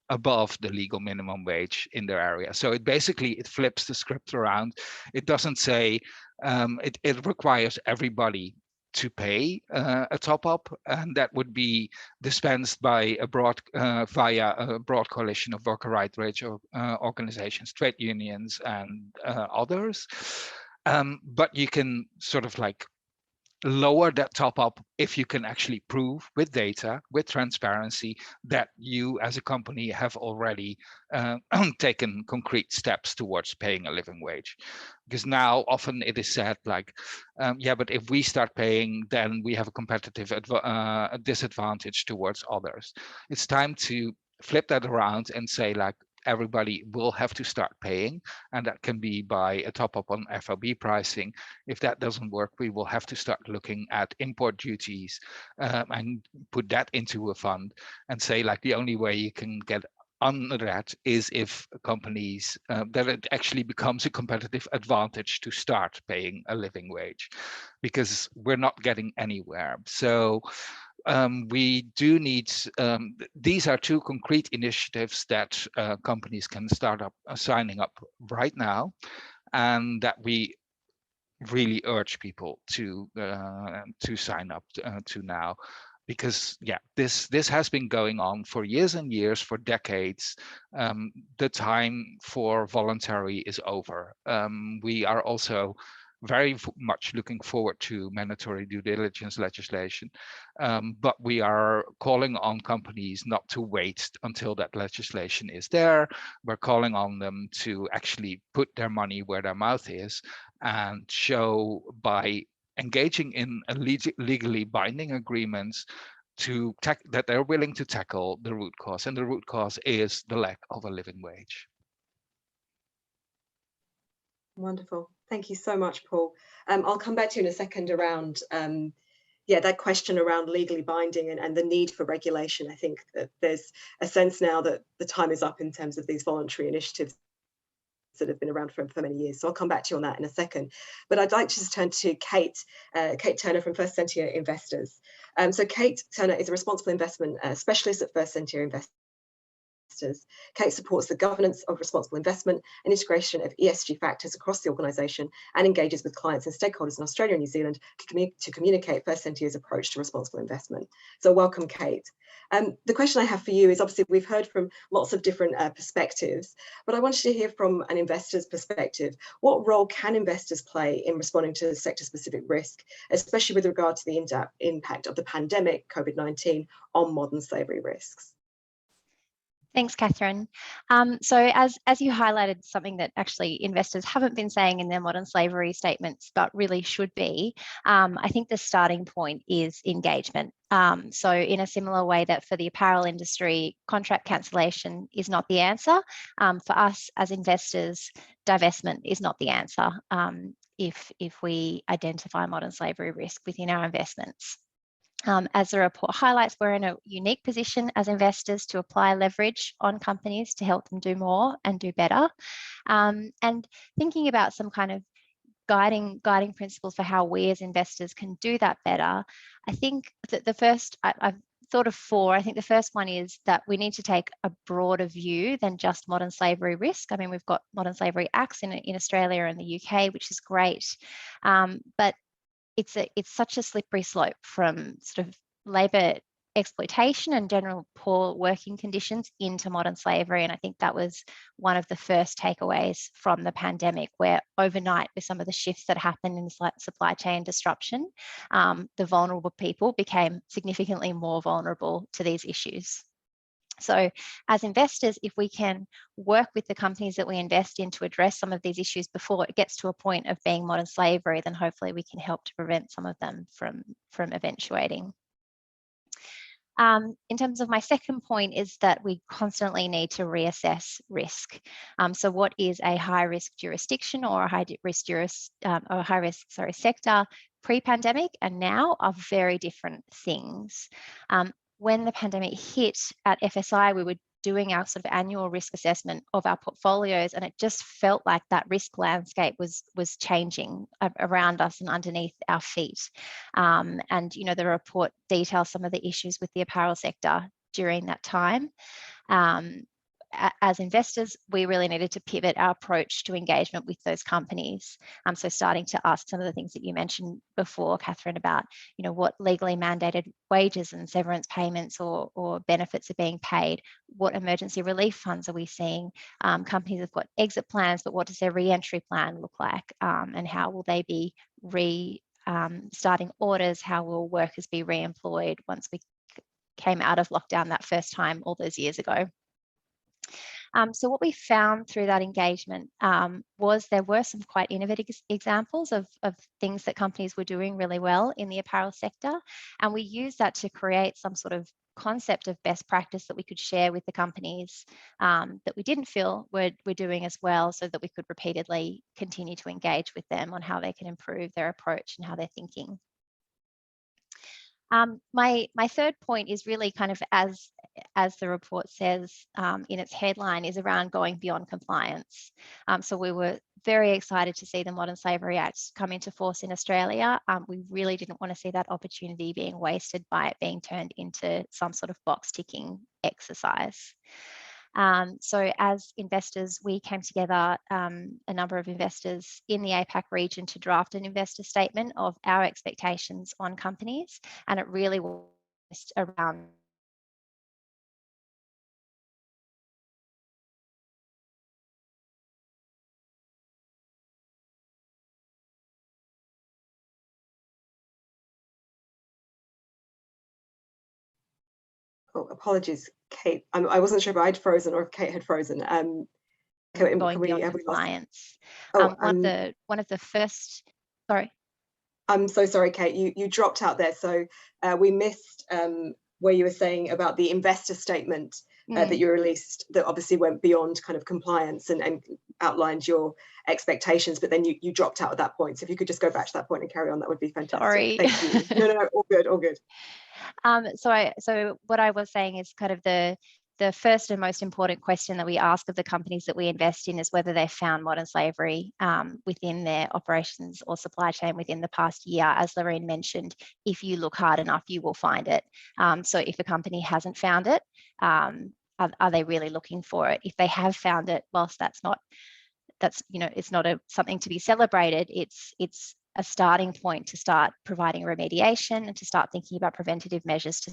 above the legal minimum wage in their area. So it basically flips the script around. It doesn't say it requires everybody to pay a top up, and that would be dispensed by via a broad coalition of worker rights organizations, trade unions, and others. But you can sort of like lower that top up if you can actually prove with data, with transparency, that you as a company have already taken concrete steps towards paying a living wage. Because now often it is said like, yeah, but if we start paying, then we have a competitive disadvantage towards others. It's time to flip that around and say like, everybody will have to start paying, and that can be by a top up on FOB pricing. If that doesn't work, we will have to start looking at import duties and put that into a fund and say like the only way you can get on that is if companies that it actually becomes a competitive advantage to start paying a living wage, because we're not getting anywhere. So we do need, these are two concrete initiatives that companies can start up signing up right now, and that we really urge people to sign up to now, because yeah, this has been going on for years and years, for decades. The time for voluntary is over. We are also very much looking forward to mandatory due diligence legislation, but we are calling on companies not to wait until that legislation is there. We're calling on them to actually put their money where their mouth is, and show by engaging in a legally binding agreements that they're willing to tackle the root cause, and the root cause is the lack of a living wage. Wonderful. Thank you so much, Paul. I'll come back to you in a second around that question around legally binding and the need for regulation. I think that there's a sense now that the time is up in terms of these voluntary initiatives that have been around for many years. So I'll come back to you on that in a second. But I'd like to just turn to Kate Turner from First Sentier Investors. So Kate Turner is a responsible investment specialist at First Sentier Investors. Kate supports the governance of responsible investment and integration of ESG factors across the organisation, and engages with clients and stakeholders in Australia and New Zealand to communicate First Sentier's approach to responsible investment. So welcome, Kate. The question I have for you is, obviously we've heard from lots of different perspectives, but I wanted to hear from an investor's perspective. What role can investors play in responding to sector-specific risk, especially with regard to the impact of the pandemic, COVID-19, on modern slavery risks? Thanks, Katharine. So as you highlighted, something that actually investors haven't been saying in their modern slavery statements, but really should be, I think the starting point is engagement. So in a similar way that for the apparel industry, contract cancellation is not the answer, for us as investors, divestment is not the answer if we identify modern slavery risk within our investments. As the report highlights, we're in a unique position as investors to apply leverage on companies to help them do more and do better. And thinking about some kind of guiding principles for how we as investors can do that better, I think that the first, I've thought of four. I think the first one is that we need to take a broader view than just modern slavery risk. I mean, we've got modern slavery acts in Australia and the UK, which is great, but it's such a slippery slope from sort of labour exploitation and general poor working conditions into modern slavery. And I think that was one of the first takeaways from the pandemic, where overnight, with some of the shifts that happened in supply chain disruption, the vulnerable people became significantly more vulnerable to these issues. So as investors, if we can work with the companies that we invest in to address some of these issues before it gets to a point of being modern slavery, then hopefully we can help to prevent some of them from eventuating. In terms of my second point is that we constantly need to reassess risk. So what is a high-risk jurisdiction or a high-risk sector pre-pandemic and now are very different things. When the pandemic hit at FSI, we were doing our sort of annual risk assessment of our portfolios, and it just felt like that risk landscape was changing around us and underneath our feet. And you know, the report details some of the issues with the apparel sector during that time. As investors, we really needed to pivot our approach to engagement with those companies. So starting to ask some of the things that you mentioned before, Katharine, about, you know, what legally mandated wages and severance payments or benefits are being paid, what emergency relief funds are we seeing? Companies have got exit plans, but what does their re-entry plan look like? And how will they be starting orders? How will workers be re-employed once we came out of lockdown that first time all those years ago? So what we found through that engagement was there were some quite innovative examples of things that companies were doing really well in the apparel sector. And we used that to create some sort of concept of best practice that we could share with the companies that we didn't feel were doing as well, so that we could repeatedly continue to engage with them on how they can improve their approach and how they're thinking. My third point is really kind of as the report says in its headline, is around going beyond compliance. So we were very excited to see the Modern Slavery Act come into force in Australia. We really didn't want to see that opportunity being wasted by it being turned into some sort of box ticking exercise. So as investors, we came together, a number of investors in the APAC region, to draft an investor statement of our expectations on companies, and it really was around Oh, apologies, Kate. I wasn't sure if I'd frozen or if Kate had frozen. going beyond compliance. One of the first, sorry. I'm so sorry, Kate, you dropped out there. So we missed where you were saying about the investor statement that you released, that obviously went beyond kind of compliance and outlined your expectations, but then you dropped out at that point. So if you could just go back to that point and carry on, that would be fantastic. Sorry. Thank you. No, all good, all good. So what I was saying is kind of the first and most important question that we ask of the companies that we invest in is whether they found modern slavery within their operations or supply chain within the past year. As Laureen mentioned, if you look hard enough, you will find it. So if a company hasn't found it, are they really looking for it? If they have found it, whilst it's not something to be celebrated, it's a starting point to start providing remediation and to start thinking about preventative measures to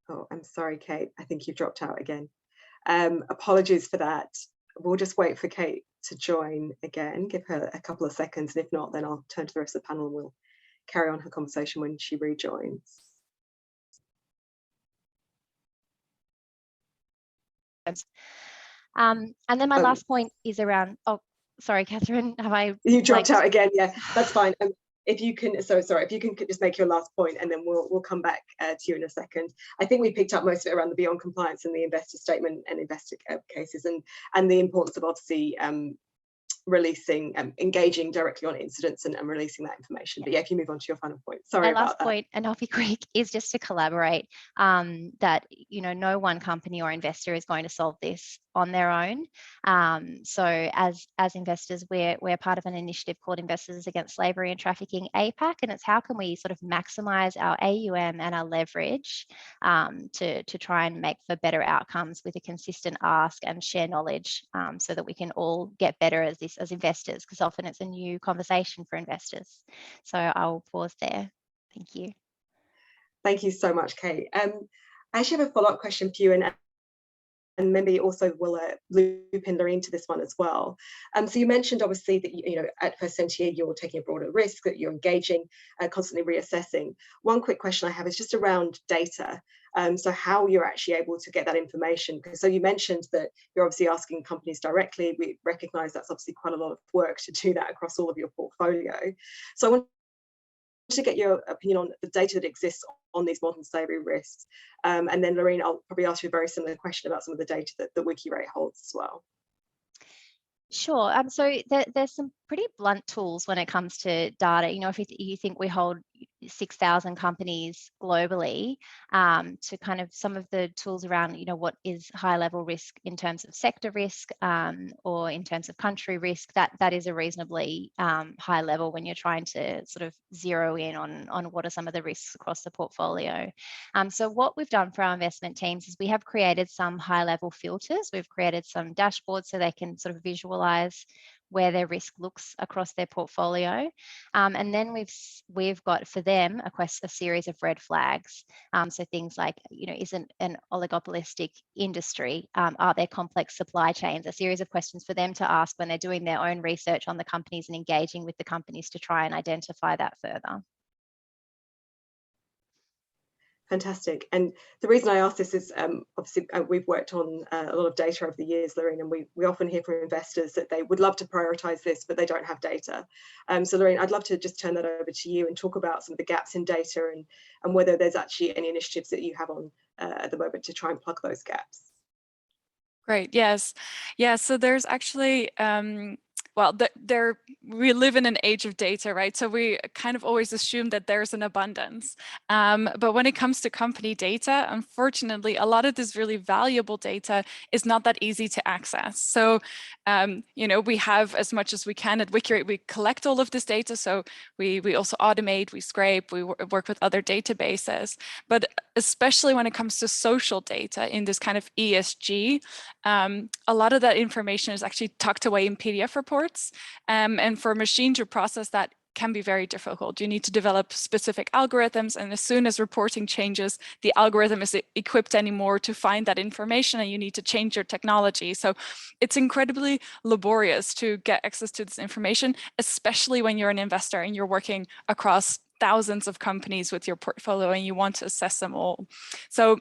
Oh, I'm sorry, Kate. I think you've dropped out again. Apologies for that. We'll just wait for Kate to join again, give her a couple of seconds. And if not, then I'll turn to the rest of the panel and we'll carry on her conversation when she rejoins. And then my last point is around, oh, sorry, Katharine, have I? You dropped out again, yeah, that's fine. If you can, if you can just make your last point and then we'll come back to you in a second. I think we picked up most of it around the beyond compliance and the investor statement and investor cases and the importance of obviously releasing, engaging directly on incidents and releasing that information. But yeah, if you move on to your final point. Sorry about that. My last point, and I'll be quick, is just to collaborate. That no one company or investor is going to solve this on their own. So as investors, we're part of an initiative called Investors Against Slavery and Trafficking APAC, and it's how can we sort of maximize our AUM and our leverage to try and make for better outcomes with a consistent ask and share knowledge, so that we can all get better as investors, because often it's a new conversation for investors. So I'll pause there. Thank you. Thank you so much, Kate. I actually have a follow-up question for you, and maybe also will loop in Laureen to this one as well. So you mentioned obviously that at Sentier you're taking a broader risk, that you're engaging, constantly reassessing. One quick question I have is just around data. So how you're actually able to get that information, because so you mentioned that you're obviously asking companies directly. We recognise that's obviously quite a lot of work to do that across all of your portfolio. So I want to get your opinion on the data that exists on these modern slavery risks. And then Laureen, I'll probably ask you a very similar question about some of the data that WikiRate holds as well. Sure. So there's some pretty blunt tools when it comes to data. If you think we hold 6,000 companies globally, to kind of some of the tools around, what is high level risk in terms of sector risk, or in terms of country risk, that is a reasonably high level when you're trying to sort of zero in on what are some of the risks across the portfolio. So what we've done for our investment teams is we have created some high level filters. We've created some dashboards so they can sort of visualize where their risk looks across their portfolio, and then we've got for them a series of red flags. So things like, isn't an oligopolistic industry? Are there complex supply chains? A series of questions for them to ask when they're doing their own research on the companies and engaging with the companies to try and identify that further. Fantastic. And the reason I ask this is obviously we've worked on a lot of data over the years, Laureen, and we often hear from investors that they would love to prioritize this, but they don't have data. So Laureen, I'd love to just turn that over to you and talk about some of the gaps in data and whether there's actually any initiatives that you have on at the moment to try and plug those gaps. Great. Yes. Yeah. So there's actually well, we live in an age of data, right? So we kind of always assume that there's an abundance. But when it comes to company data, unfortunately, a lot of this really valuable data is not that easy to access. So, you know, we have, as much as we can at WikiRate, we collect all of this data. So we also automate, we scrape, we work with other databases. But especially when it comes to social data in this kind of ESG, a lot of that information is actually tucked away in PDF reports. And for a machine to process that can be very difficult. You need to develop specific algorithms, and as soon as reporting changes, the algorithm isn't equipped anymore to find that information, and you need to change your technology. So it's incredibly laborious to get access to this information, especially when you're an investor and you're working across thousands of companies with your portfolio and you want to assess them all. So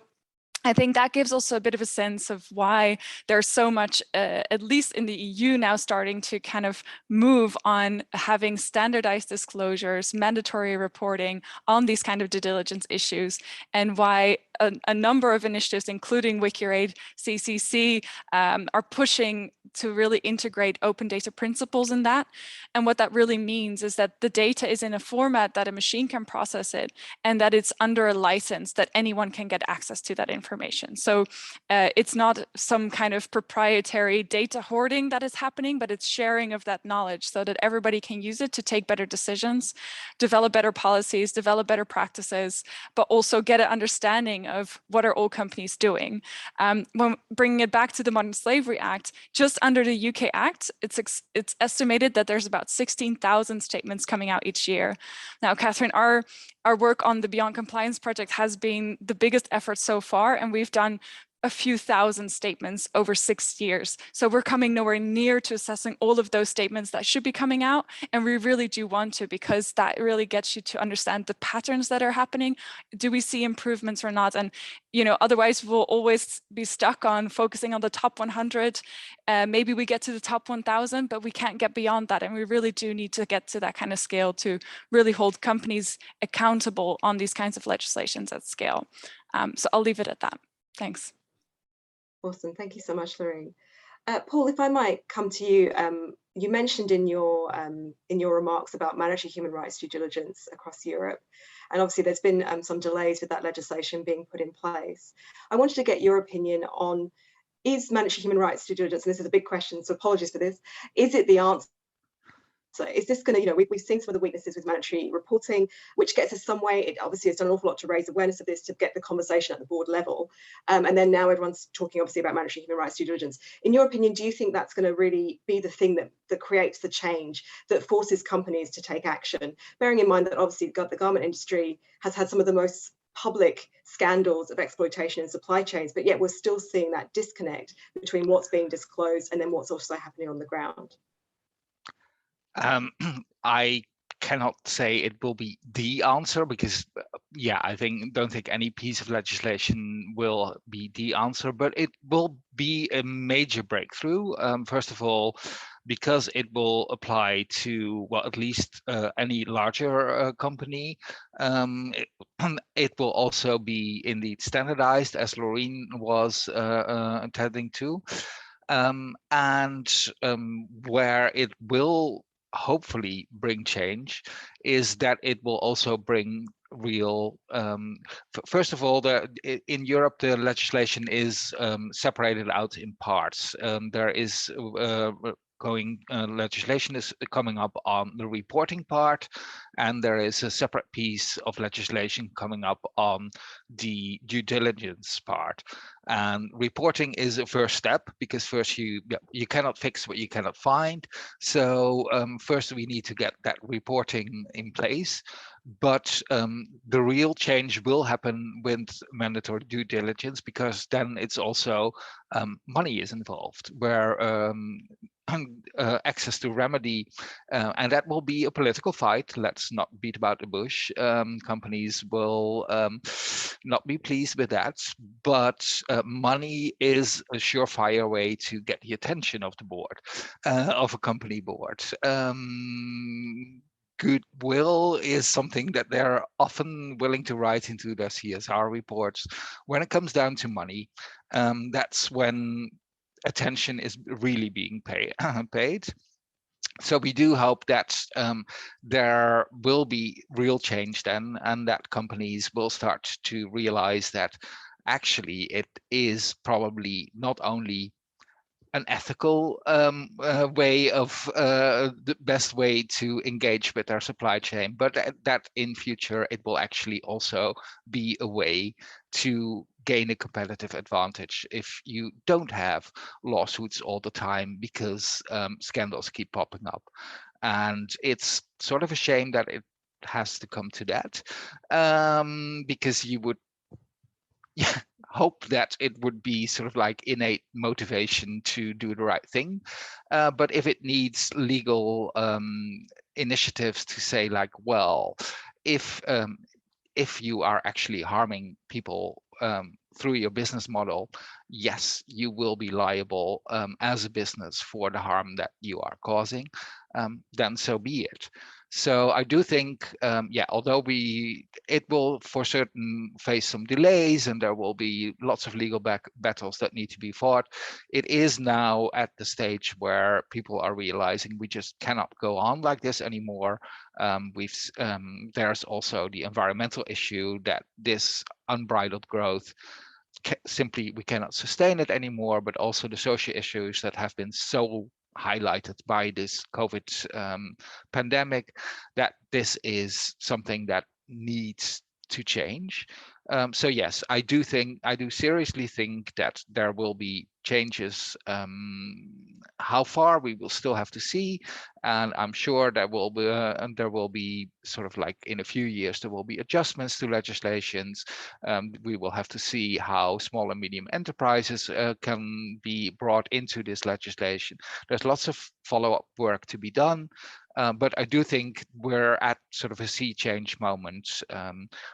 I think that gives also a bit of a sense of why there's so much, at least in the EU now, starting to kind of move on having standardized disclosures, mandatory reporting on these kind of due diligence issues, and why a number of initiatives, including WikiRate, CCC, are pushing to really integrate open data principles in that. And what that really means is that the data is in a format that a machine can process it, and that it's under a license that anyone can get access to that information. So it's not some kind of proprietary data hoarding that is happening, but it's sharing of that knowledge so that everybody can use it to take better decisions, develop better policies, develop better practices, but also get an understanding of what are all companies doing. When bringing it back to the Modern Slavery Act, just under the UK Act, it's estimated that there's about 16,000 statements coming out each year. Now, Katharine, our work on the Beyond Compliance project has been the biggest effort so far, and we've done a few thousand statements over 6 years. So we're coming nowhere near to assessing all of those statements that should be coming out. And we really do want to, because that really gets you to understand the patterns that are happening. Do we see improvements or not? And, you know, otherwise we'll always be stuck on focusing on the top 100. Maybe we get to the top 1,000, but we can't get beyond that. And we really do need to get to that kind of scale to really hold companies accountable on these kinds of legislations at scale. So I'll leave it at that. Thanks. Awesome, thank you so much, Laureen. Paul, if I might come to you, you mentioned in your remarks about mandatory human rights due diligence across Europe, and obviously there's been some delays with that legislation being put in place. I wanted to get your opinion on, is mandatory human rights due diligence, and this is a big question, so apologies for this, is it the answer? So is this going to, you know, we've seen some of the weaknesses with mandatory reporting, which gets us some way. It obviously has done an awful lot to raise awareness of this, to get the conversation at the board level. And then now everyone's talking obviously about mandatory human rights due diligence. In your opinion, do you think that's going to really be the thing that creates the change, that forces companies to take action? Bearing in mind that obviously the garment industry has had some of the most public scandals of exploitation in supply chains, but yet we're still seeing that disconnect between what's being disclosed and then what's also happening on the ground. I cannot say it will be the answer, because yeah, don't think any piece of legislation will be the answer, but it will be a major breakthrough. First of all, because it will apply to, well, at least any larger company. It will also be indeed standardized, as Laureen was intending to, where it will hopefully bring change is that it will also bring real, first of all, in Europe the legislation is separated out in parts. There is legislation is coming up on the reporting part, and there is a separate piece of legislation coming up on the due diligence part. And reporting is a first step, because first you cannot fix what you cannot find. So first we need to get that reporting in place. But the real change will happen with mandatory due diligence, because then it's also money is involved, where access to remedy, and that will be a political fight. Let's not beat about the bush. Companies will not be pleased with that, but money is a surefire way to get the attention of the board, of a company board. Goodwill is something that they're often willing to write into their CSR reports. When it comes down to money, that's when attention is really being paid. So we do hope that there will be real change then, and that companies will start to realize that actually it is probably not only an ethical way of the best way to engage with our supply chain, but that in future it will actually also be a way to gain a competitive advantage if you don't have lawsuits all the time because scandals keep popping up. And it's sort of a shame that it has to come to that, because you would hope that it would be sort of like innate motivation to do the right thing. But if it needs legal initiatives to say like, well, if you are actually harming people through your business model, yes, you will be liable as a business for the harm that you are causing, then so be it. So I do think, yeah, although it will for certain face some delays and there will be lots of legal battles that need to be fought, it is now at the stage where people are realizing we just cannot go on like this anymore. There's also the environmental issue that this unbridled growth simply we cannot sustain it anymore, but also the social issues that have been so highlighted by this COVID pandemic, that this is something that needs to change. So yes, I do seriously think that there will be changes. How far we will still have to see, and I'm sure there will be sort of like in a few years there will be adjustments to legislations. We will have to see how small and medium enterprises can be brought into this legislation. There's lots of follow-up work to be done. But I do think we're at sort of a sea change moment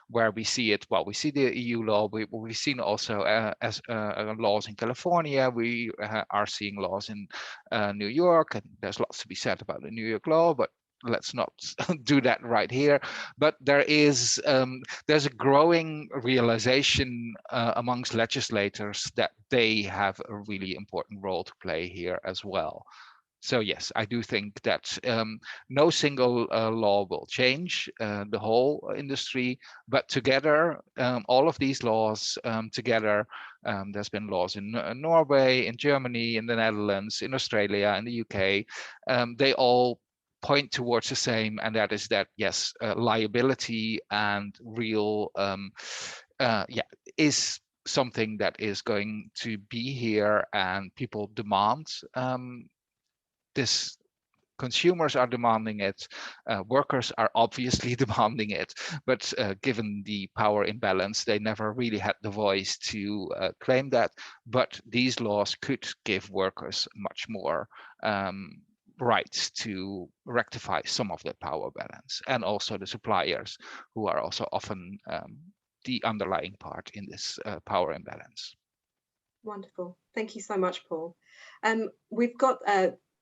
where we see it. Well, we see the EU law. We've seen also as laws in California. We are seeing laws in New York, and there's lots to be said about the New York law, but let's not do that right here. But there's a growing realization amongst legislators that they have a really important role to play here as well. So yes, I do think that no single law will change the whole industry, but together, all of these laws together, there's been laws in Norway, in Germany, in the Netherlands, in Australia, in the UK, they all point towards the same, and that is that yes, liability and real is something that is going to be here, and people demand this. Consumers are demanding it, workers are obviously demanding it, but given the power imbalance, they never really had the voice to claim that. But these laws could give workers much more rights to rectify some of the power balance, and also the suppliers, who are also often the underlying part in this power imbalance. Wonderful. Thank you so much, Paul. We've got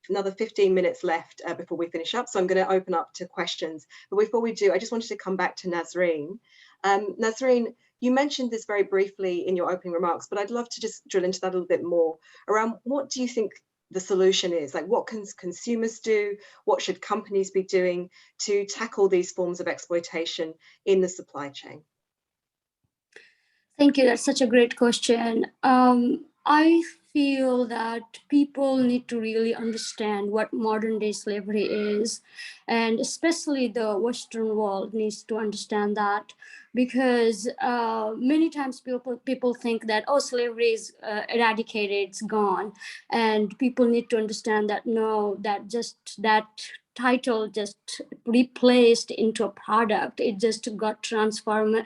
another 15 minutes left before we finish up, so I'm going to open up to questions. But before we do, I just wanted to come back to Nasreen. Nasreen, you mentioned this very briefly in your opening remarks, but I'd love to just drill into that a little bit more around what do you think the solution is? Like, what can consumers do? What should companies be doing to tackle these forms of exploitation in the supply chain? Thank you. That's such a great question. I feel that people need to really understand what modern day slavery is, and especially the Western world needs to understand that, because many times people think that, oh, slavery is eradicated, it's gone, and people need to understand that no, that title just replaced into a product. It just got transformed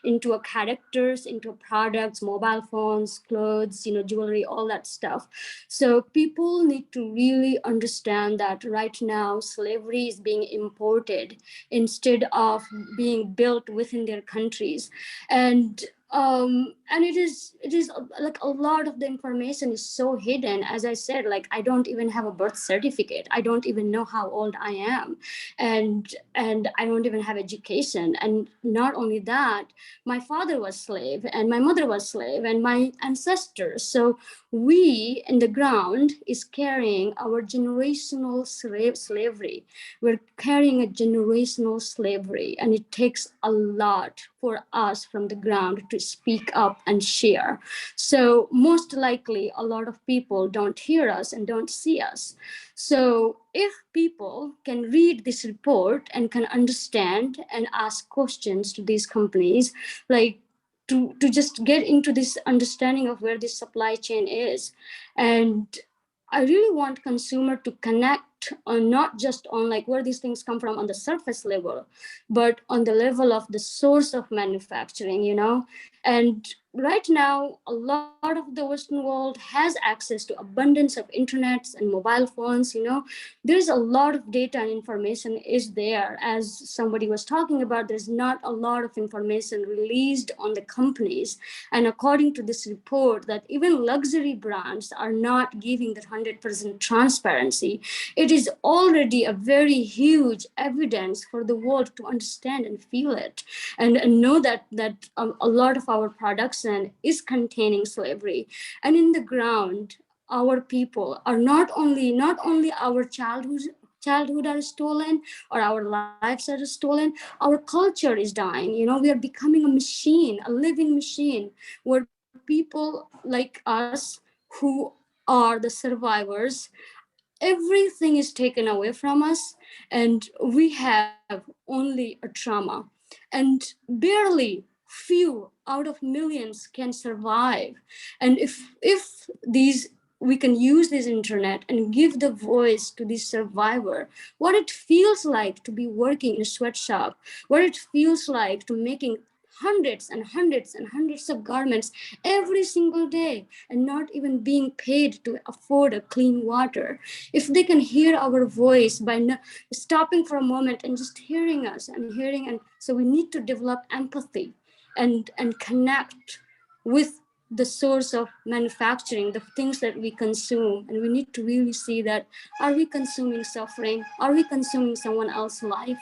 into a characters, into products, mobile phones, clothes, jewelry, all that stuff. So people need to really understand that right now slavery is being imported instead of being built within their countries. And it is like a lot of the information is so hidden. As I said, like, I don't even have a birth certificate. I don't even know how old I am, and I don't even have education. And not only that, my father was slave and my mother was slave and my ancestors. So we in the ground is carrying our generational slavery. We're carrying a generational slavery, and it takes a lot for us from the ground to speak up and share. So most likely a lot of people don't hear us and don't see us. So if people can read this report and can understand and ask questions to these companies, like to just get into this understanding of where this supply chain is. And I really want consumer to connect on not just on like where these things come from on the surface level, but on the level of the source of manufacturing, you know. And right now, a lot of the Western world has access to abundance of internets and mobile phones, you know. There's a lot of data and information is there. As somebody was talking about, there's not a lot of information released on the companies. And according to this report, that even luxury brands are not giving that 100% transparency. It is already a very huge evidence for the world to understand and feel it, and know that a lot of our production is containing slavery. And in the ground, our people are not only our childhood are stolen or our lives are stolen, our culture is dying. You know, we are becoming a machine, a living machine, where people like us who are the survivors, everything is taken away from us, and we have only a trauma. And barely few out of millions can survive. And if these we can use this internet and give the voice to this survivor, what it feels like to be working in a sweatshop, what it feels like to making hundreds and hundreds and hundreds of garments every single day and not even being paid to afford a clean water. If they can hear our voice by stopping for a moment and just hearing us and hearing, and so we need to develop empathy and connect with the source of manufacturing, the things that we consume. And we need to really see that, are we consuming suffering? Are we consuming someone else's life?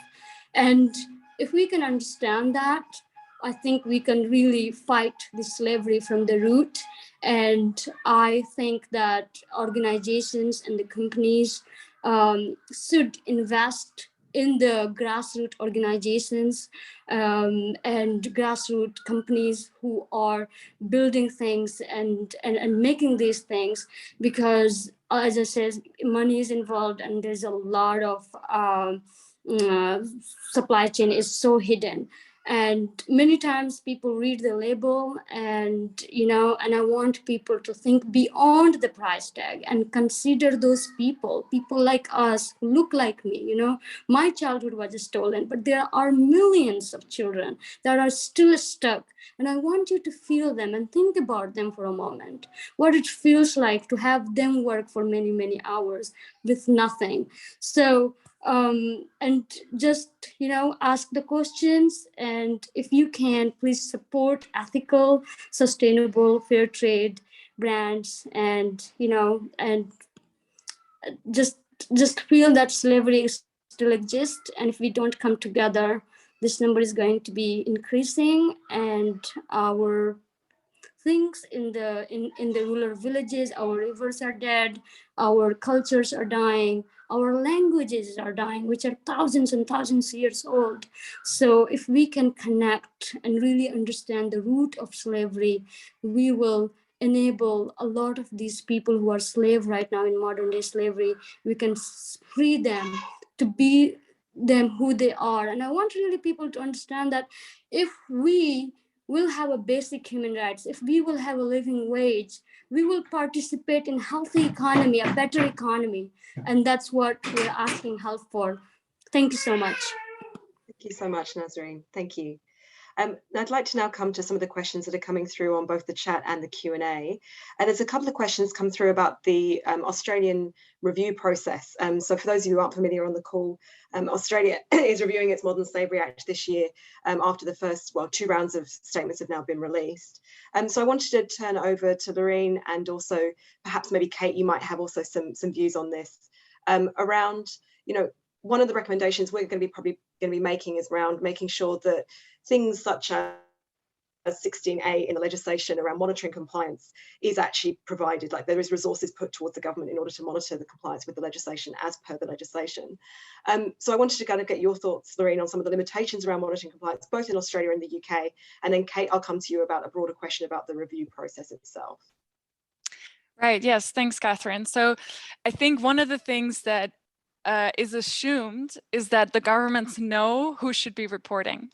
And if we can understand that, I think we can really fight this slavery from the root. And I think that organizations and the companies should invest in the grassroots organizations and grassroots companies who are building things and making these things, because as I said, money is involved and there's a lot of supply chain is so hidden. And many times people read the label and, you know, and I want people to think beyond the price tag and consider those people like us who look like me. You know, my childhood was stolen, but there are millions of children that are still stuck. And I want you to feel them and think about them for a moment, what it feels like to have them work for many, many hours with nothing. So, and just, you know, ask the questions. And if you can, please support ethical, sustainable, fair trade brands, and, you know, and just feel that slavery still exists. And if we don't come together, this number is going to be increasing, and our things in the rural villages, our rivers are dead, our cultures are dying, our languages are dying, which are thousands and thousands years old. So if we can connect and really understand the root of slavery, we will enable a lot of these people who are slave right now in modern day slavery. We can free them to be them who they are. And I want really people to understand that if we will have a basic human rights, if we will have a living wage, we will participate in healthy economy, a better economy. And that's what we're asking help for. Thank you so much. Thank you so much, Nasreen. Thank you. I'd like to now come to some of the questions that are coming through on both the chat and the Q&A. And there's a couple of questions come through about the Australian review process. So for those of you who aren't familiar on the call, Australia is reviewing its Modern Slavery Act this year after the first, well, 2 rounds of statements have now been released. So I wanted to turn over to Laureen, and also perhaps maybe Kate, you might have also some views on this around, you know, one of the recommendations we're going to be making is around making sure that things such as 16A in the legislation around monitoring compliance is actually provided, like there is resources put towards the government in order to monitor the compliance with the legislation as per the legislation. So I wanted to kind of get your thoughts, Laureen, on some of the limitations around monitoring compliance, both in Australia and the UK. And then Kate, I'll come to you about a broader question about the review process itself. Right, yes, thanks, Katharine. So I think one of the things that is assumed is that the governments know who should be reporting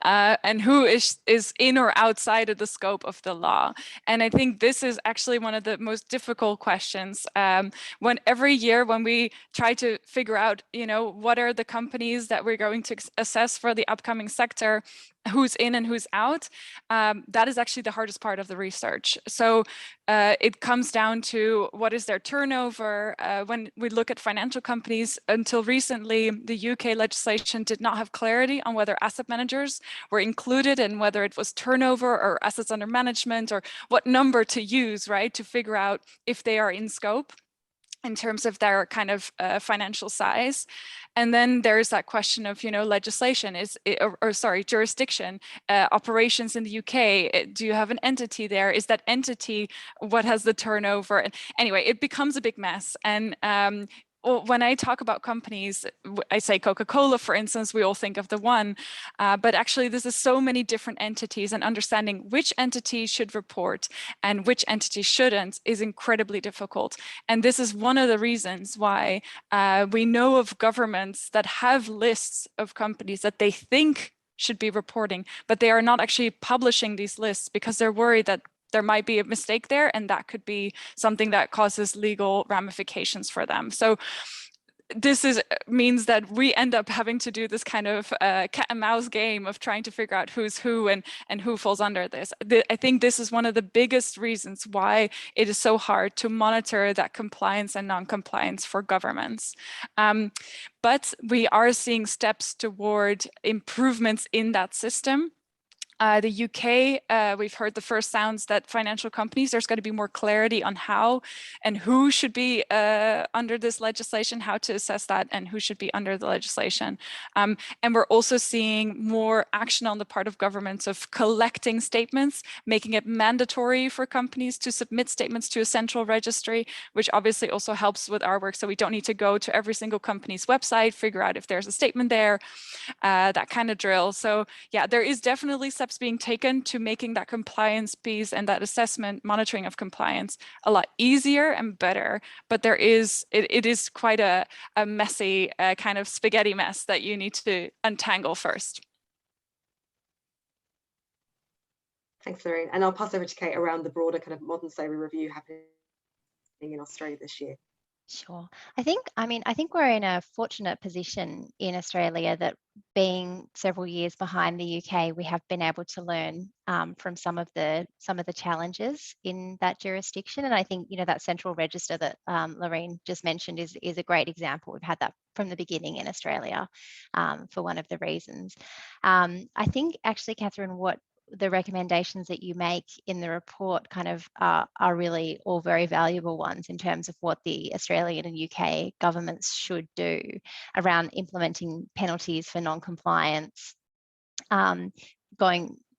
and who is in or outside of the scope of the law. And I think this is actually one of the most difficult questions. When every year when we try to figure out, you know, what are the companies that we're going to assess for the upcoming sector, who's in and who's out, that is actually the hardest part of the research. So it comes down to what is their turnover. When we look at financial companies, until recently, the UK legislation did not have clarity on whether asset managers were included and whether it was turnover or assets under management or what number to use, right, to figure out if they are in scope in terms of their kind of financial size. And then there's that question of, you know, legislation jurisdiction, operations in the UK. Do you have an entity there? Is that entity what has the turnover? And anyway, it becomes a big mess. And when I talk about companies, I say Coca-Cola, for instance, we all think of the one, but actually this is so many different entities, and understanding which entity should report and which entity shouldn't is incredibly difficult. And this is one of the reasons why we know of governments that have lists of companies that they think should be reporting, but they are not actually publishing these lists because they're worried that there might be a mistake there, and that could be something that causes legal ramifications for them. So this means that we end up having to do this kind of cat and mouse game of trying to figure out who's who and who falls under this. I think this is one of the biggest reasons why it is so hard to monitor that compliance and non-compliance for governments. But we are seeing steps toward improvements in that system. The UK, we've heard the first sounds that financial companies, there's going to be more clarity on how and who should be under this legislation, how to assess that, and who should be under the legislation. And we're also seeing more action on the part of governments of collecting statements, making it mandatory for companies to submit statements to a central registry, which obviously also helps with our work. So we don't need to go to every single company's website, figure out if there's a statement there, that kind of drill. So yeah, there is definitely steps being taken to making that compliance piece and that assessment monitoring of compliance a lot easier and better, but it is quite a messy kind of spaghetti mess that you need to untangle first. Thanks, Laureen. And I'll pass over to Kate around the broader kind of modern slavery review happening in Australia this year. Sure. I think we're in a fortunate position in Australia that, being several years behind the UK, we have been able to learn from some of the challenges in that jurisdiction. And I think, you know, that central register that Laureen just mentioned is a great example. We've had that from the beginning in Australia for one of the reasons. I think actually, Katharine, what the recommendations that you make in the report kind of are really all very valuable ones in terms of what the Australian and UK governments should do around implementing penalties for non-compliance,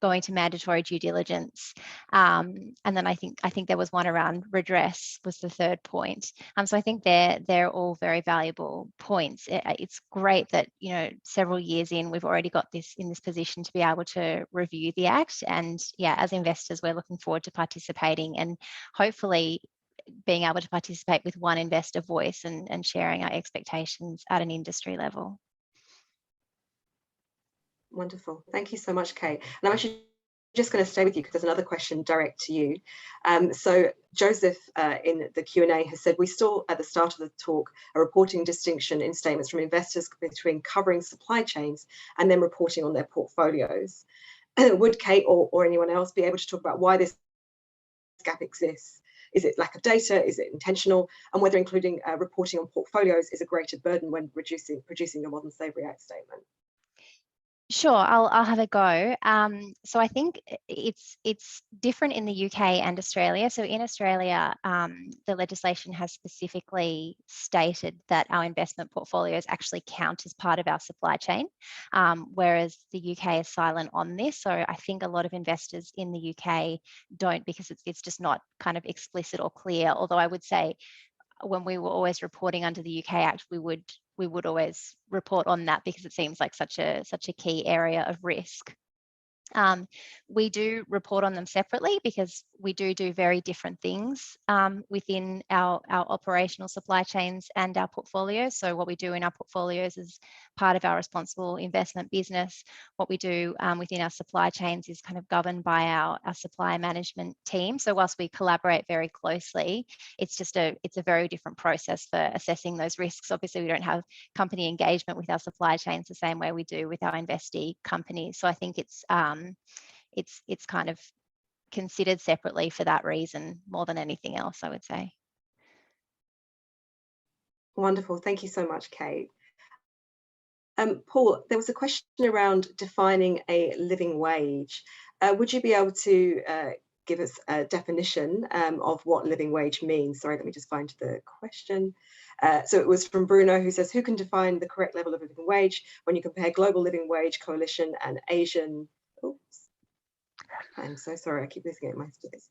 going to mandatory due diligence, and then I think there was one around redress was the third point. So I think they're all very valuable points. It's great that, you know, several years in, we've already got this in this position to be able to review the Act. And yeah, as investors, we're looking forward to participating and hopefully being able to participate with one investor voice and sharing our expectations at an industry level. Wonderful. Thank you so much, Kate. And I'm actually just going to stay with you because there's another question direct to you. So Joseph in the Q&A has said, we saw at the start of the talk a reporting distinction in statements from investors between covering supply chains and then reporting on their portfolios. Would Kate or anyone else be able to talk about why this gap exists? Is it lack of data? Is it intentional? And whether including reporting on portfolios is a greater burden when producing your Modern Slavery Act statement? Sure, I'll have a go. So I think it's different in the UK and Australia. So in Australia, the legislation has specifically stated that our investment portfolios actually count as part of our supply chain, whereas the UK is silent on this. So I think a lot of investors in the UK don't, because it's just not kind of explicit or clear. Although I would say, when we were always reporting under the UK Act, we would always report on that, because it seems like such a key area of risk. We do report on them separately, because we do very different things within our operational supply chains and our portfolios. So what we do in our portfolios is part of our responsible investment business. What we do within our supply chains is kind of governed by our supply management team. So whilst we collaborate very closely, it's a very different process for assessing those risks. Obviously, we don't have company engagement with our supply chains the same way we do with our investee companies. So I think it's kind of considered separately for that reason more than anything else, I would say. Wonderful, thank you so much, Kate. Paul, there was a question around defining a living wage. Would you be able to give us a definition of what living wage means? Sorry, let me just find the question. So it was from Bruno, who says, who can define the correct level of living wage when you compare Global Living Wage Coalition and Asian, oops, I'm so sorry, I keep losing it in my slides.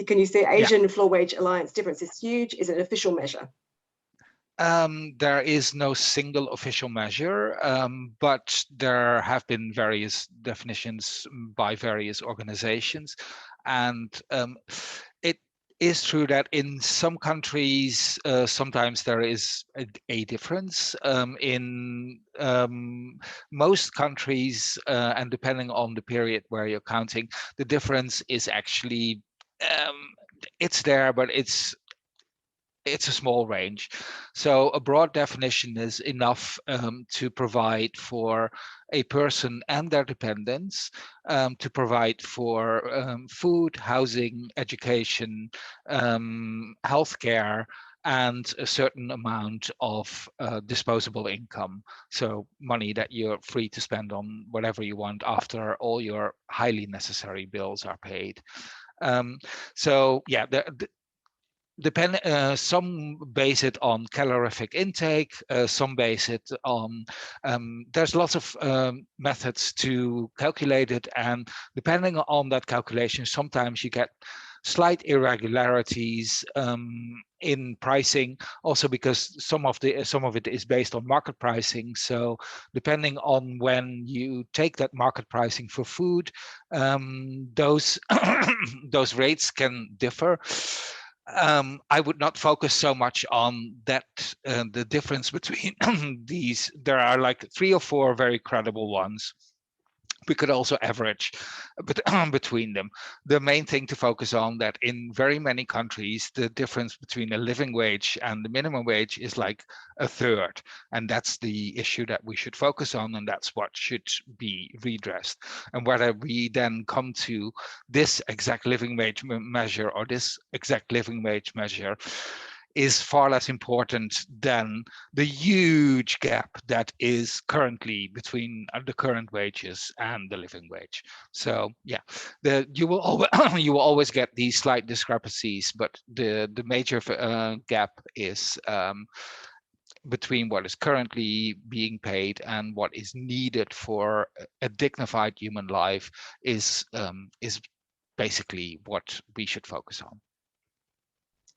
Can you see Asian Floor Wage Alliance difference is huge? Is it an official measure? There is no single official measure, but there have been various definitions by various organizations. And it is true that in some countries, sometimes there is a difference. In most countries, and depending on the period where you're counting, the difference is actually, it's there, but it's a small range. So a broad definition is enough to provide for a person and their dependents, to provide for food, housing, education, healthcare, and a certain amount of disposable income. So money that you're free to spend on whatever you want after all your highly necessary bills are paid. So yeah, some base it on calorific intake, some base it on, there's lots of methods to calculate it, and depending on that calculation, sometimes you get slight irregularities in pricing, also because some of it is based on market pricing. So depending on when you take that market pricing for food, those those rates can differ. I would not focus so much on that, the difference between these. There are like 3 or 4 very credible ones. We could also average between them. The main thing to focus on, that in very many countries, the difference between a living wage and the minimum wage is like a third. And that's the issue that we should focus on, and that's what should be redressed. And whether we then come to this exact living wage measure or this exact living wage measure is far less important than the huge gap that is currently between the current wages and the living wage. So yeah, you will always get these slight discrepancies, but the major gap is between what is currently being paid and what is needed for a dignified human life is basically what we should focus on.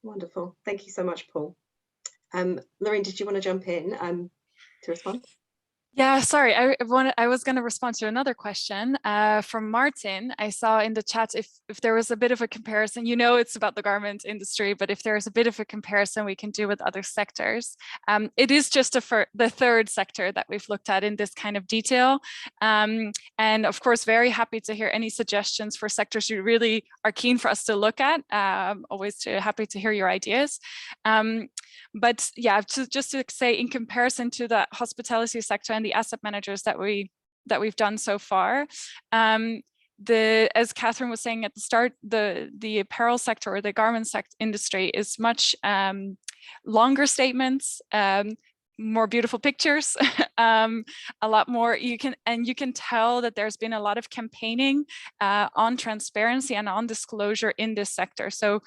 Wonderful. Thank you so much, Paul. Laureen, did you want to jump in to respond? Yeah, sorry, I was going to respond to another question from Martin. I saw in the chat if there was a bit of a comparison, it's about the garment industry, but if there's a bit of a comparison we can do with other sectors. It is just the third sector that we've looked at in this kind of detail. And of course, very happy to hear any suggestions for sectors you really are keen for us to look at. Always happy to hear your ideas. But yeah, just to say, in comparison to the hospitality sector and the asset managers that we've done so far, as Katharine was saying at the start, the apparel sector or the garment industry is much longer statements, more beautiful pictures, a lot more. You can tell that there's been a lot of campaigning on transparency and on disclosure in this sector. So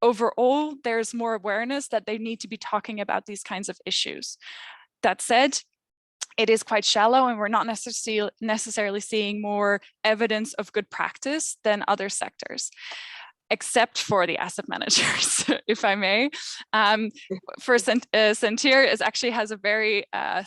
overall, there's more awareness that they need to be talking about these kinds of issues. That said, it is quite shallow, and we're not necessarily seeing more evidence of good practice than other sectors, except for the asset managers, if I may. For Sentier actually has a very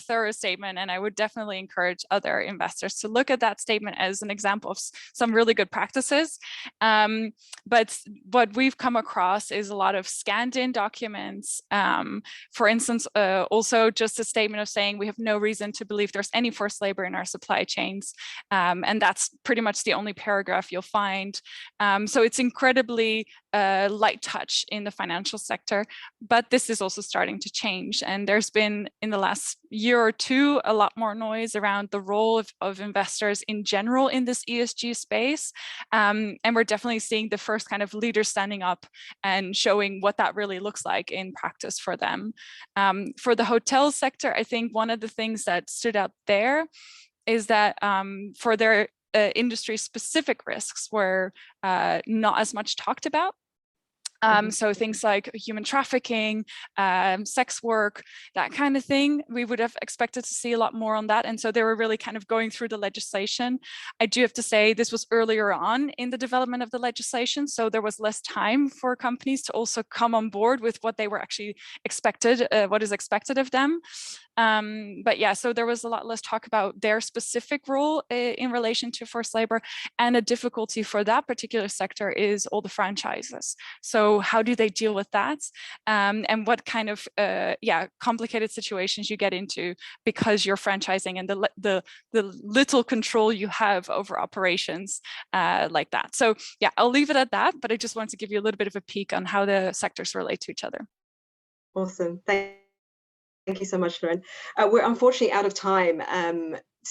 thorough statement, and I would definitely encourage other investors to look at that statement as an example of some really good practices. But what we've come across is a lot of scanned in documents. For instance, also just a statement of saying we have no reason to believe there's any forced labor in our supply chains. And that's pretty much the only paragraph you'll find. So it's incredibly light touch in the financial sector, but this is also starting to change. And there's been, in the last year or two, a lot more noise around the role of investors in general in this ESG space. And we're definitely seeing the first kind of leaders standing up and showing what that really looks like in practice for them. For the hotel sector, I think one of the things that stood out there is that for their industry-specific risks were not as much talked about. So things like human trafficking, sex work, that kind of thing, we would have expected to see a lot more on that. And so they were really kind of going through the legislation. I do have to say this was earlier on in the development of the legislation, so there was less time for companies to also come on board with what they were actually expected, what is expected of them. But yeah, so there was a lot less talk about their specific role in relation to forced labor, and a difficulty for that particular sector is all the franchises. So how do they deal with that? And what kind of complicated situations you get into because you're franchising, and the little control you have over operations like that. So yeah, I'll leave it at that, but I just wanted to give you a little bit of a peek on how the sectors relate to each other. Awesome. Thank you so much, Laureen. We're unfortunately out of time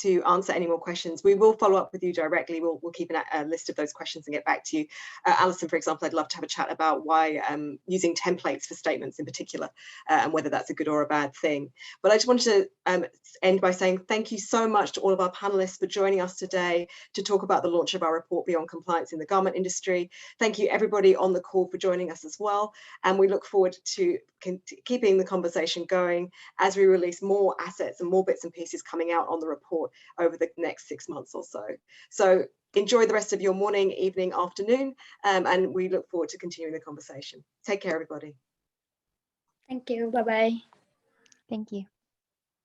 to answer any more questions. We will follow up with you directly. We'll keep a list of those questions and get back to you. Alison, for example, I'd love to have a chat about why using templates for statements in particular, and whether that's a good or a bad thing. But I just wanted to end by saying thank you so much to all of our panelists for joining us today to talk about the launch of our report Beyond Compliance in the Garment Industry. Thank you everybody on the call for joining us as well. And we look forward to keeping the conversation going as we release more assets and more bits and pieces coming out on the report over the next 6 months or so. So enjoy the rest of your morning, evening, afternoon, and we look forward to continuing the conversation. Take care, everybody. Thank you. Bye-bye. Thank you.